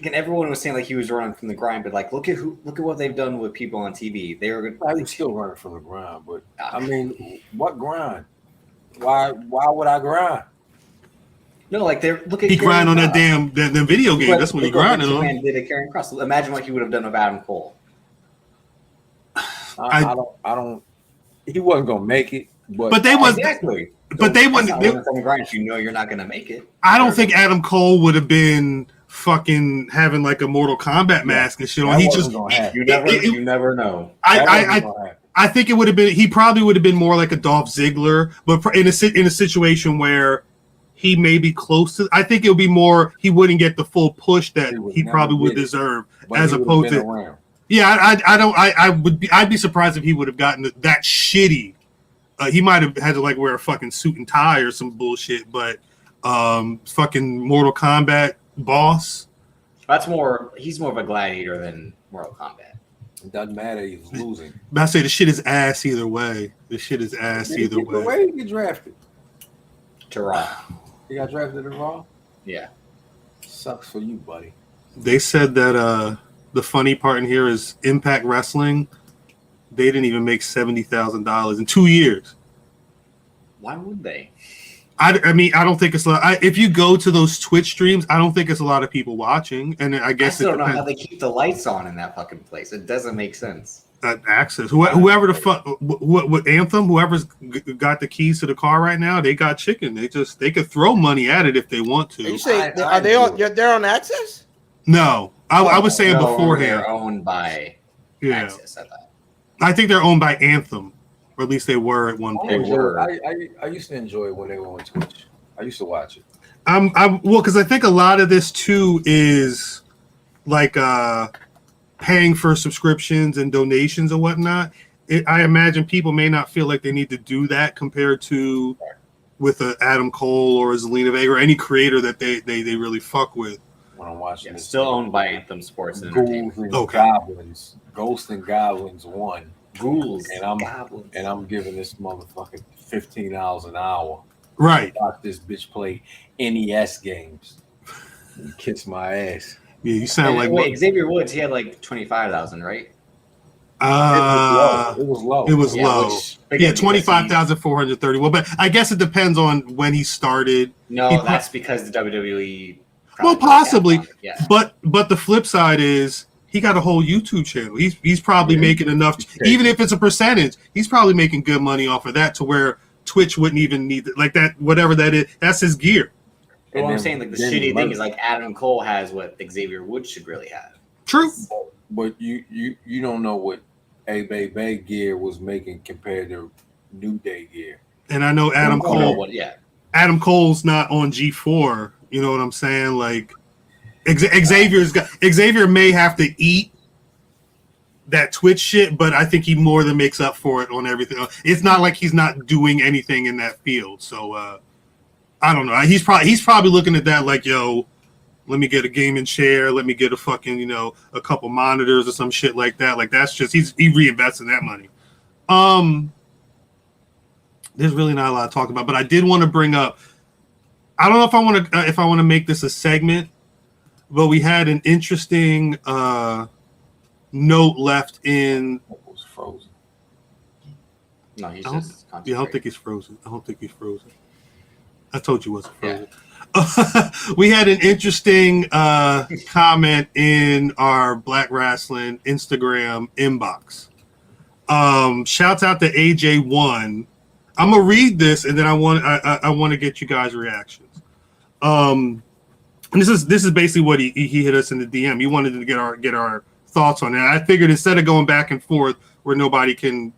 Again, everyone was saying like he was running from the grind, but like look at what they've done with people on TV. They were still running from the grind, but I mean, what grind? Why would I grind? No, like they're look at he grind on that damn video game. That's what he grinding on. Did a Karrion Kross. Imagine what he would have done with Adam Cole. I don't. He wasn't gonna make it, but they was exactly. But they wouldn't. Grind if you know you're not gonna make it. I don't think Adam Cole would have been fucking having like a Mortal Kombat mask and shit on. He just you never know. I think it would have been. He probably would have been more like a Dolph Ziggler, but in a situation where he may be close to. I think it would be more. He wouldn't get the full push that he probably would deserve, as opposed to. Around. Yeah, I'd be surprised if he would have gotten that shitty. He might have had to like wear a fucking suit and tie or some bullshit, but fucking Mortal Kombat boss. He's more of a gladiator than Mortal Kombat. It doesn't matter. He's losing. But I say the shit is ass either way. The shit is ass either way. Where did he get drafted? To Raw. He got drafted to Raw? Yeah. Sucks for you, buddy. They said that the funny part in here is Impact Wrestling. They didn't even make $70,000 in 2 years. Why would they? I mean, I don't think it's a lot. If you go to those Twitch streams, I don't think it's a lot of people watching. And I guess I don't know how they keep the lights on in that fucking place. It doesn't make sense. Access. Whoever the fuck, what Anthem, whoever's got the keys to the car right now, they got chicken. They could throw money at it if they want to. You say they're on Access? No, I was saying beforehand. They're owned by Access. I think they're owned by Anthem. Or at least they were at one point. I used to enjoy it when they were on Twitch. I used to watch it. Because I think a lot of this too is like paying for subscriptions and donations and whatnot. I imagine people may not feel like they need to do that compared to with a Adam Cole or a Zelina Vega or any creator that they really fuck with. When I'm watching, it's still owned by Anthem Sports and Entertainment. Goblins, Ghosts and Goblins won. Ghouls and I'm giving this motherfucker $15 an hour. Right. Watch this bitch play NES games. And kiss my ass. Yeah, you sound like Xavier Woods. He had like 25,000, right? It was low. It was low. Yeah, because 25,430. Well, but I guess it depends on when he started. No, that's because the WWE. Well, possibly. Yeah. But the flip side is he got a whole YouTube channel. He's probably making enough, even if it's a percentage. He's probably making good money off of that to where Twitch wouldn't even need it. Like that, whatever that is. That's his gear. Well, I'm saying, like, the shitty thing is, like, Adam Cole has what Xavier Woods should really have. True. But you don't know what Bay gear was making compared to New Day gear. And I know Adam Cole. Yeah. Adam Cole's not on G4. You know what I'm saying? Like Xavier may have to eat that Twitch shit, but I think he more than makes up for it on everything else. It's not like he's not doing anything in that field. So I don't know. He's probably looking at that like, yo, let me get a gaming chair, let me get a fucking, a couple monitors or some shit like that. Like that's just he reinvesting that money. There's really not a lot to talk about, but I did want to bring up. I don't know if I want to make this a segment, but we had an interesting note left in. It was frozen. No, he's I just. don't think he's frozen. I told you he wasn't frozen. Yeah. We had an interesting comment in our Black Rasslin Instagram inbox. Shouts out to AJ1. I'm gonna read this, and then I want to get you guys' reactions. And this is basically what he hit us in the DM. He wanted to get our thoughts on it. I figured instead of going back and forth where nobody can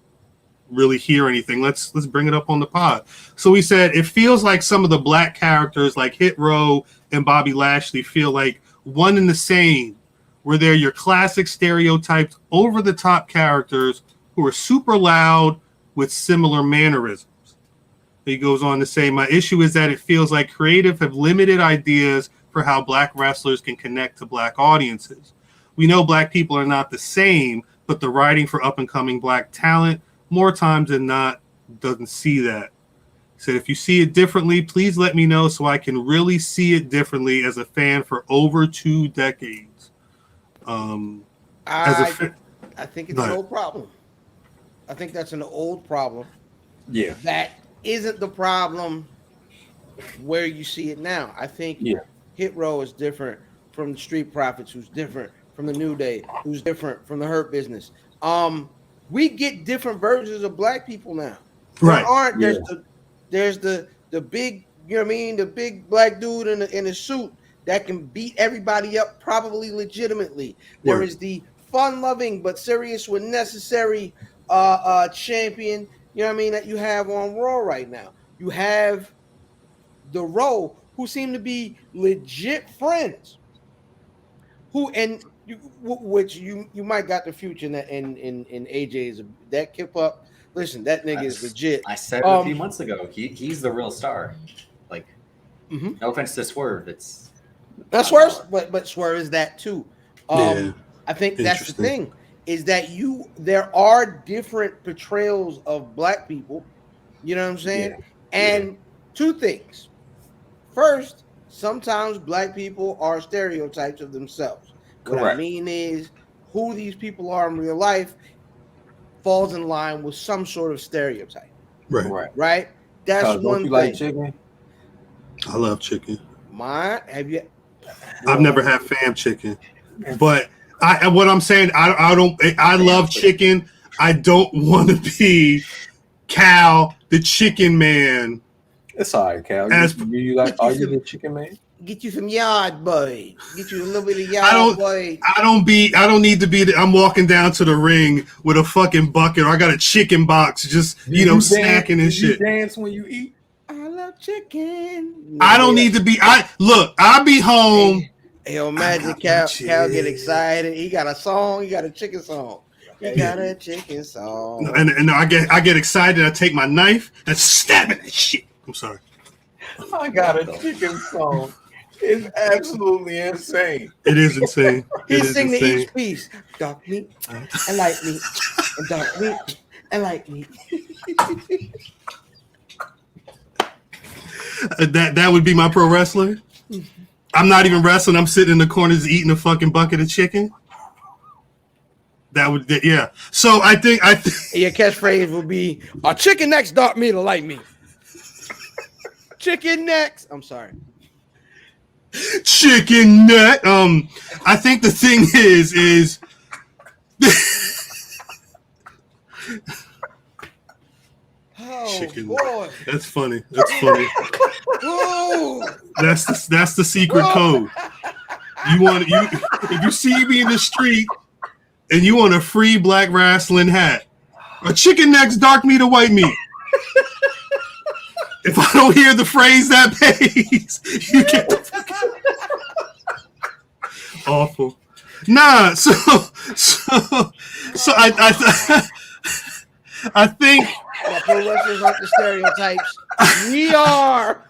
really hear anything, let's bring it up on the pod. So he said it feels like some of the black characters like Hit Row and Bobby Lashley feel like one and the same, where they're your classic stereotyped over the top characters who are super loud with similar mannerisms. He goes on to say, my issue is that it feels like creative have limited ideas for how black wrestlers can connect to black audiences. We know black people are not the same, but the writing for up-and-coming black talent, more times than not, doesn't see that. He said, if you see it differently, please let me know so I can really see it differently as a fan for over 2 decades. I think it's an old problem. I think that's an old problem. Yeah. That isn't the problem where you see it now. I think Hit Row is different from the Street Profits, who's different from the New Day, who's different from the Hurt Business. We get different versions of black people now. Right. There's the big, you know what I mean, the big black dude in a suit that can beat everybody up probably legitimately. There is the fun-loving but serious when necessary champion, you know what I mean, that you have on Raw right now. You have the Row, who seem to be legit friends, which you might got the future in AJ's that kip up. Listen, that nigga is legit. I said it a few months ago. He's the real star. Like, no offense to Swerve, it's not Swerve, but Swerve is that too. I think that's the thing. Is that there are different portrayals of black people, you know what I'm saying? And 2 things. First, sometimes black people are stereotypes of themselves. Correct. What I mean is who these people are in real life falls in line with some sort of stereotype. Right? That's one thing. Like chicken? I love chicken. I've never had fam chicken, but what I'm saying, I love chicken. I don't want to be Cal, the chicken man. It's all right, Cal. You like, are you the chicken man? Get you some yard, boy. Get you a little bit of yard, boy. I don't need to be. I'm walking down to the ring with a fucking bucket, or I got a chicken box, just snacking and shit. You dance when you eat. I love chicken. I don't need to be. I'll be home. Yo, imagine Cal get excited. He got a song. He got a chicken song. He got a chicken song. And I get excited. I take my knife and stab it. Shit. I'm sorry. I got a chicken song. It's absolutely insane. It is insane. He's singing each piece. Dark meat and light meat. And dark meat and light meat. That would be my pro wrestler. I'm not even wrestling. I'm sitting in the corners eating a fucking bucket of chicken. That would, yeah. So I think Your catchphrase would be, "Our chicken necks dark me to like me." Chicken necks. I'm sorry. chicken neck. I think the thing is Oh chicken. boy. That's funny. That's funny. Whoa. That's the secret code. If you see me in the street and you want a free Black Rasslin hat, a chicken neck's dark meat or white meat. If I don't hear the phrase that pays, you get the awful. Nah, so I think Pro wrestlers aren't the stereotypes. We are.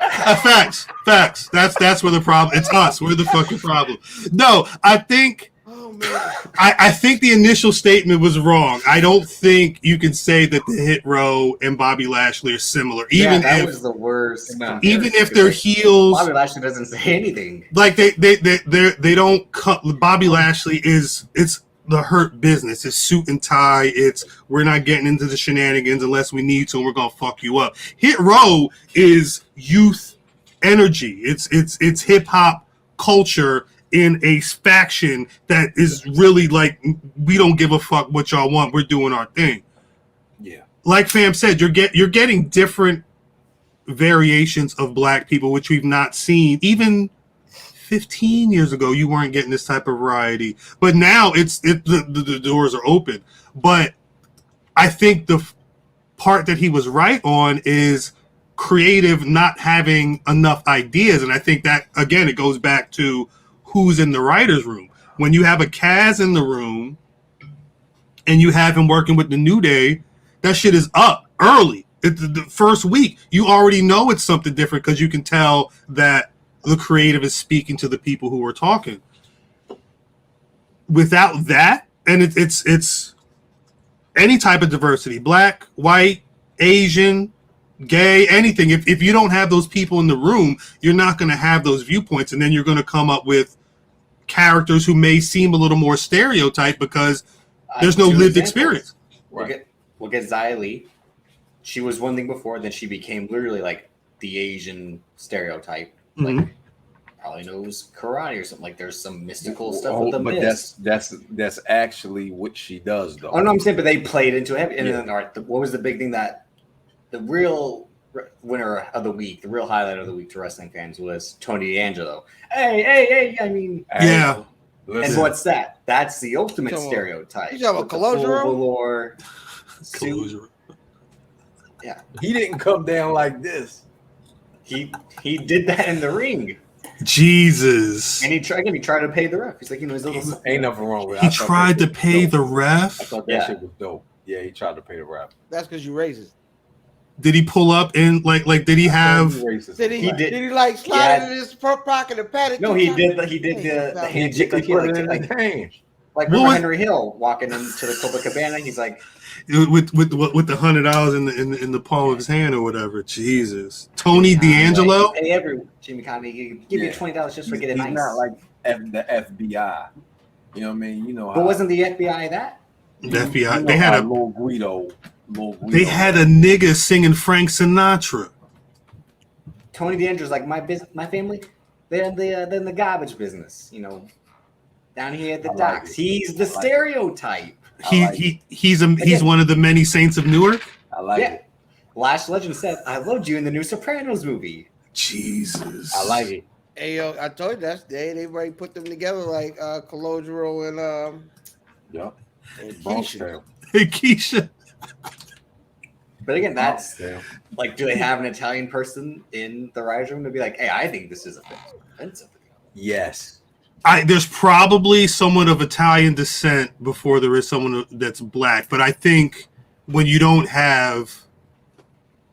facts. That's where the problem. It's us. We're the fucking problem. No, I think. Oh man. I think the initial statement was wrong. I don't think you can say that the Hit Row and Bobby Lashley are similar. Even that if was the worst. even if they're heels, Bobby Lashley doesn't say anything. like they don't cut. Bobby Lashley it's the Hurt Business. It's suit and tie. It's we're not getting into the shenanigans unless we need to, and we're gonna fuck you up. Hit Row is youth energy. It's hip hop culture in a faction that is really like, we don't give a fuck what y'all want. We're doing our thing. Yeah. Like Fam said, you're getting different variations of black people, which we've not seen. Even 15 years ago, you weren't getting this type of variety. But now the doors are open. But I think the part that he was right on is creative not having enough ideas. And I think that, again, it goes back to who's in the writer's room. When you have a Kaz in the room and you have him working with the New Day, that shit is up early. The first week, you already know it's something different because you can tell that the creative is speaking to the people who are talking. Without that, and it's any type of diversity, black, white, Asian, gay, anything. If you don't have those people in the room, you're not going to have those viewpoints, and then you're going to come up with characters who may seem a little more stereotyped because there's no lived experience. We'll get Xia Li. She was one thing before, then she became literally like the Asian stereotype. Like probably knows karate or something. Like there's some mystical stuff with the but myths. that's actually what she does, though. Oh no, I'm saying, but they played into it. And then what was the big thing that the real winner of the week, the real highlight of the week to wrestling fans was Tony D'Angelo. Hey! I mean, Yeah. And what's that? That's the ultimate stereotype. You talking about Colosio? Closure. Yeah, He didn't come down like this. he did that in the ring, Jesus. and he tried to pay the ref. He's like, his little. Ain't nothing wrong with it. He I thought tried that to shit was pay dope. the ref. I thought that shit was dope. Yeah, he tried to pay the ref. That's because you racist. Did he pull up and like did he have? Did he did. Did he like slide in his front pocket and pat it? No, he did. He did the handshake like put it in his hand. like What River was- Henry Hill walking into the Copacabana. He's like, with the $100 in the palm of his hand or whatever. Jesus, Tony D'Angelo. Like, hey, Jimmy Conley, give me $20 just for getting He's nice. not like the FBI. You know what I mean? You know how. But wasn't the FBI that? The FBI. You know They had how a Lil Guido. they had a nigga singing Frank Sinatra. Tony D'Angelo's like my family. They're in the garbage business. You know, down here at the I like docks. it. He's the I like it. stereotype. He's one of the many saints of Newark. I like Yeah. it. Lash Legend said, "I loved you in the new Sopranos movie." Jesus, I like it. Hey yo, I told you that's they already put them together like Colosio and Yep. and Bronx Keisha. Tale. Hey Keisha. But again, that's Bronx Tale. like, do they have an Italian person in the writers' room to be like, "Hey, I think this is offensive"? Yes. There's probably someone of Italian descent before there is someone that's black, but I think when you don't have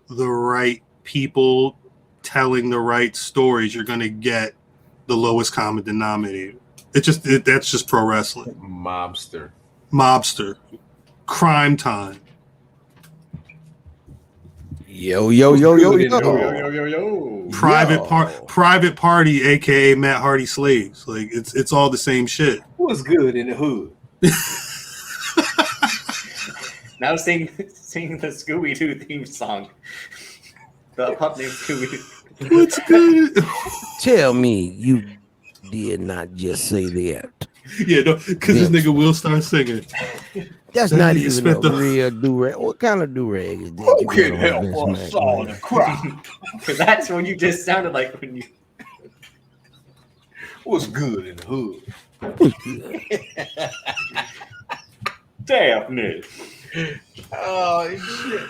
the right people telling the right stories, you're going to get the lowest common denominator. That's just pro wrestling. Mobster, crime time. Yo. Private party, aka Matt Hardy slaves. Like it's all the same shit. What's good in the hood? Now sing the Scooby Doo theme song. The pup named Scooby. What's good? Tell me you did not just say that. Yeah, no, because this nigga will start singing. That's That not nigga even a spent the- real do-rag. What kind of do-rag is that? Who you can got on help this us Mac, all man? to cry? Because that's what you just sounded like when you. What's good in the hood? Daphne. Oh shit!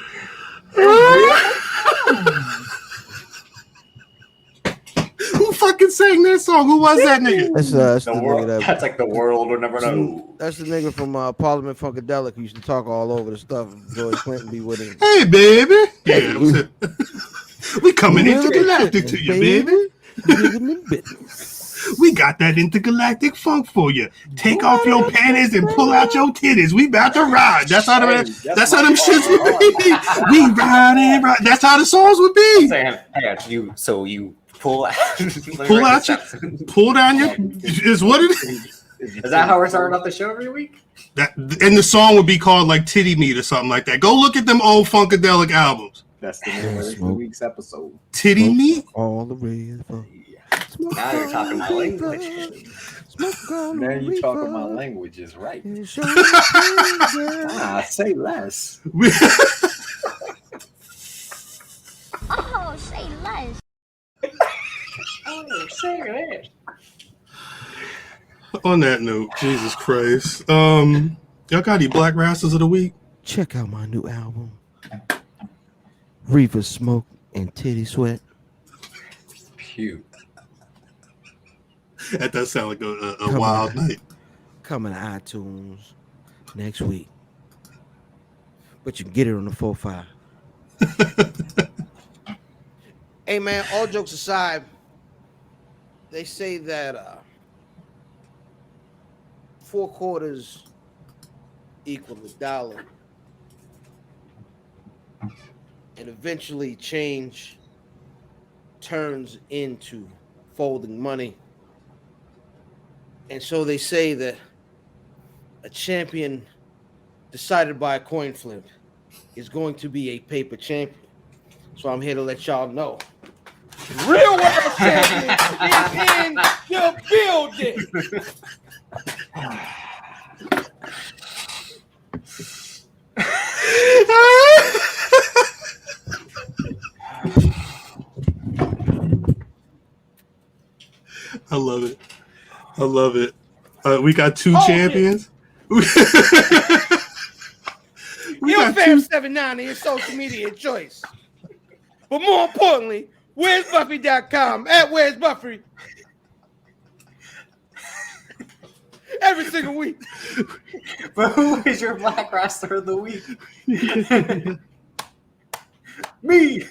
Who fucking sang that song? Who was that nigga? That's The the world. nigga That's like the world will never know. that's the nigga from Parliament Funkadelic who used to talk all over the stuff. George Clinton be with him. Hey, baby. Yeah, that was it. We coming intergalactic to you, baby. We got that intergalactic funk for you. Take off your panties and pull out your titties. We about to ride. That's how them shits would be. We riding, right. That's how the songs would be. Saying, hey, you pull out, Pull down your. Is what it is. Is that how we're starting off the show every week? That and the song would be called like Titty Meat or something like that. Go look at them old Funkadelic albums. That's the name of this week's episode. Titty Meat. All the way. Now you're talking my language. Now you talking my language is right. Say less. Oh, say less. Oh, say that. On that note, Jesus Christ. Y'all got any Black Rasslins of the week? Check out my new album, Reefer Smoke and Titty Sweat. Pew. That does sound like a wild night. Coming to iTunes next week. But you can get it on the 4-5. Hey man, all jokes aside, they say that 4 quarters equal $1. And eventually change turns into folding money. And so they say that a champion decided by a coin flip is going to be a paper champion. So I'm here to let y'all know. Real world champion is in the building. I love it. I love it. We got 2 champions. We Your got fam 2. 79 in your social media choice. But more importantly, where's Buffy.com at Where's Buffy? Every single week. But who is your Black Wrestler of the week? Me.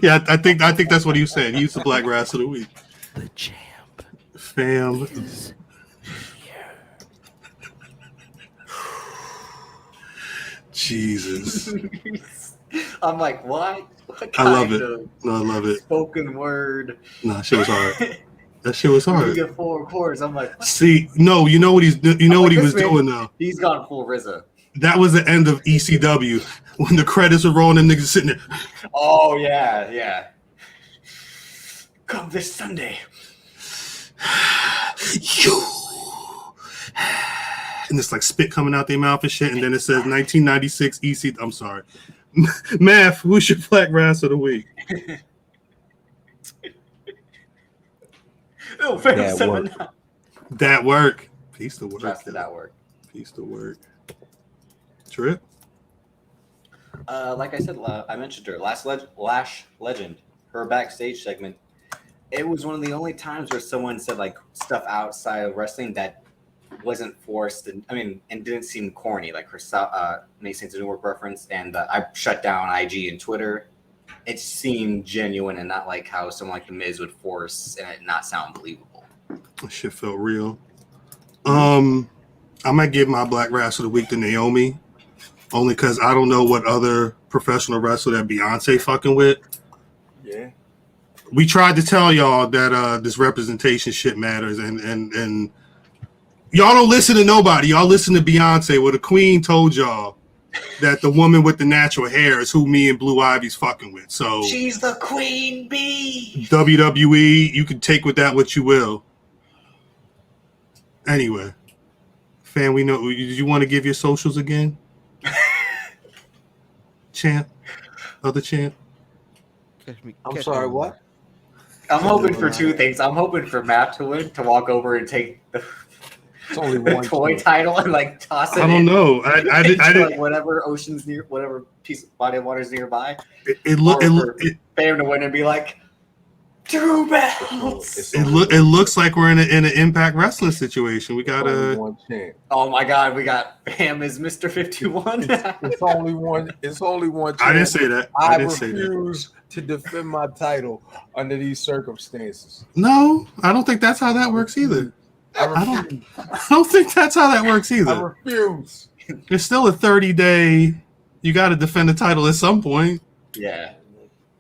Yeah, I think that's what he was saying. He's the Black Wrestler of the week. The champ. Fam. Jesus. I'm like, what? What I love kind it. of No, I love it. spoken word? Nah, shit was hard. That shit was You hard. get 4 quarters. I'm like, what? See, no, you know what he was doing though. He's gone full RZA. That was the end of ECW when the credits were rolling. Them niggas sitting there. Oh yeah, yeah. Come this Sunday. You. And it's like spit coming out their mouth and shit. And then it says 1996 EC. I'm sorry. Math, who's your Black Wrestler of the week? Oh, DatWerkk. Peace to work. Trust DatWerkk. Peace to work. Trip. Like I said, I mentioned her Lash Legend. Her backstage segment. It was one of the only times where someone said like stuff outside of wrestling that wasn't forced and didn't seem corny, like her Mason's Newark reference and I shut down IG and Twitter. It seemed genuine and not like how someone like The Miz would force and it not sound believable. That shit felt real. I might give my Black Wrestler of the week to Naomi, only because I don't know what other professional wrestler that Beyonce fucking with. Yeah. We tried to tell y'all that this representation shit matters, and y'all don't listen to nobody. Y'all listen to Beyonce. What the Queen told y'all that the woman with the natural hair is who me and Blue Ivy's fucking with. So she's the queen bee. WWE, you can take with that what you will. Anyway, fam, we know. Did you want to give your socials again? Champ, other champ. I'm sorry, what? I'm hoping for two things. I'm hoping for Matt to win, to walk over and take the toy title and like toss it. I don't know. I did like whatever ocean's near, whatever piece of body of water's nearby. It looked Bam to win and be like 2 belts. It looks like we're in an Impact Wrestling situation. We got one chance. Oh my God, we got Bam as Mr. 51. It's only one. It's only one chance. I didn't say that. I refuse to defend my title under these circumstances. No, I don't think that's how that works either. I don't think that's how that works either. I refuse. It's still a 30-day. You got to defend the title at some point. Yeah,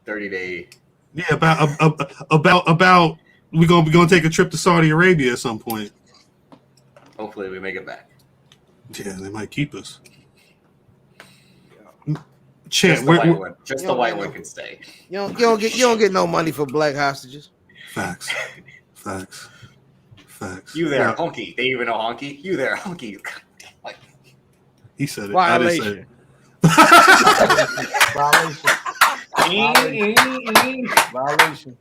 30-day. Yeah, about we're gonna take a trip to Saudi Arabia at some point. Hopefully, we make it back. Yeah, they might keep us. Just the white one can stay. You don't get no money for black hostages. Facts. You there, honky? They even know honky. You there, honky? Like he said it. Violation. Violation.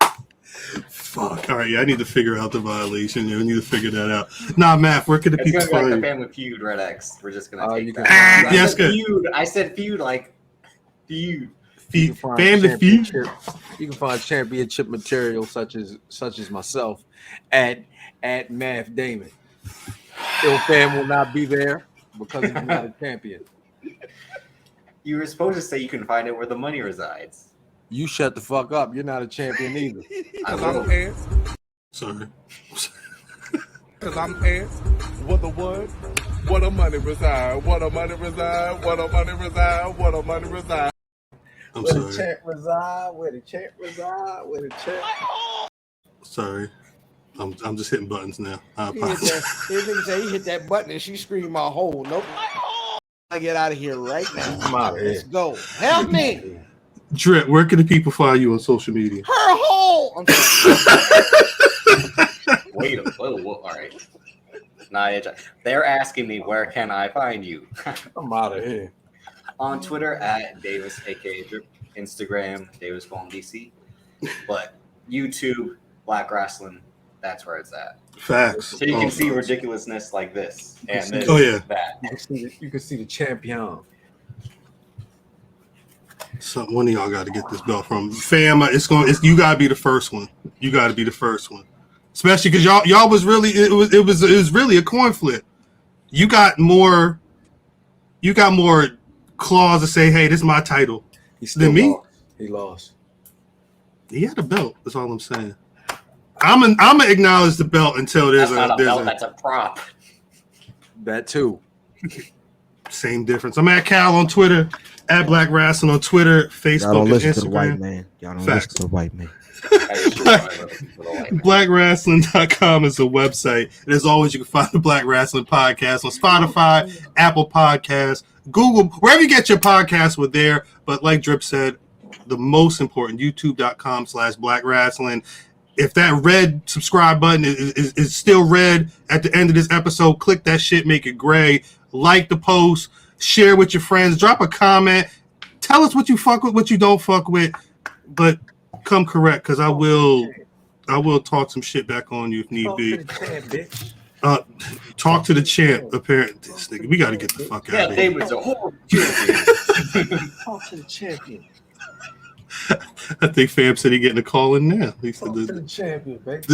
Fuck. All right, yeah, I need to figure out the violation. Yeah, we need to figure that out. Nah, Matt, where could the people find find you? you? Family Feud, Red X. We're just gonna take that. Yes, good. Feud. I said feud like feud. Family Feud. You can find championship material such as myself at Math Damon. Ill Fam will not be there because he's not a champion. You were supposed to say you can find it where the money resides. You shut the fuck up. You're not a champion either. I will. Sorry. Cause I'm asked what the what? What the money reside? What the money reside? What the money reside? What the money reside? I'm sorry. Where the champ reside? Where the champ reside? Where the champ? Sorry. I'm just hitting buttons now. I He apologize. hit that button and she screamed my hole. Nope. I get out of here right now. I'm out of here. Let's go. Help me. Drip, where can the people find you on social media? Her hole. I'm sorry. Wait. All right. Nah, they're asking me where can I find you? I'm out of here. On Twitter at Davis, aka Drip. Instagram Davis Bone DC. But YouTube, Black Rasslin, that's where it's at. Facts. So you can see ridiculousness like this and this. Oh, yeah. That. You can see the champion. So one of y'all got to get this belt from fam. You gotta be the first one. You gotta be the first one, especially because y'all was really it was really a coin flip. You got more claws to say, hey, this is my title than me. Lost. He lost. He had a belt. That's all I'm saying. I'm gonna acknowledge the belt until there's that's not a belt. That's a prop. That too. Same difference. I'm at Cal on Twitter, at Black Rasslin on Twitter, Facebook, and Instagram. To the white man. Y'all don't listen to the white man. BlackRasslin.com is the website. And as always, you can find the Black Rasslin Podcast on Spotify, Apple Podcasts, Google, wherever you get your podcasts, we're there. But like Drip said, the most important, youtube.com/Black Rasslin. If that red subscribe button is still red at the end of this episode, click that shit, make it gray. Like the post, share with your friends, drop a comment, tell us what you fuck with, what you don't fuck with, but come correct, because I will talk some shit back on you if need be. Talk to the champ. Apparently, this nigga, we got to get the fuck out of here. David's a horrible champion. Talk to the champion. I think Fam said he getting a call in now. He said Talk to the champion, baby.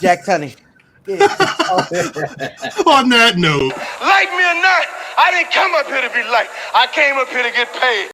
Jack Tunney. On that note, Like me or not, I didn't come up here to be liked. I came up here to get paid.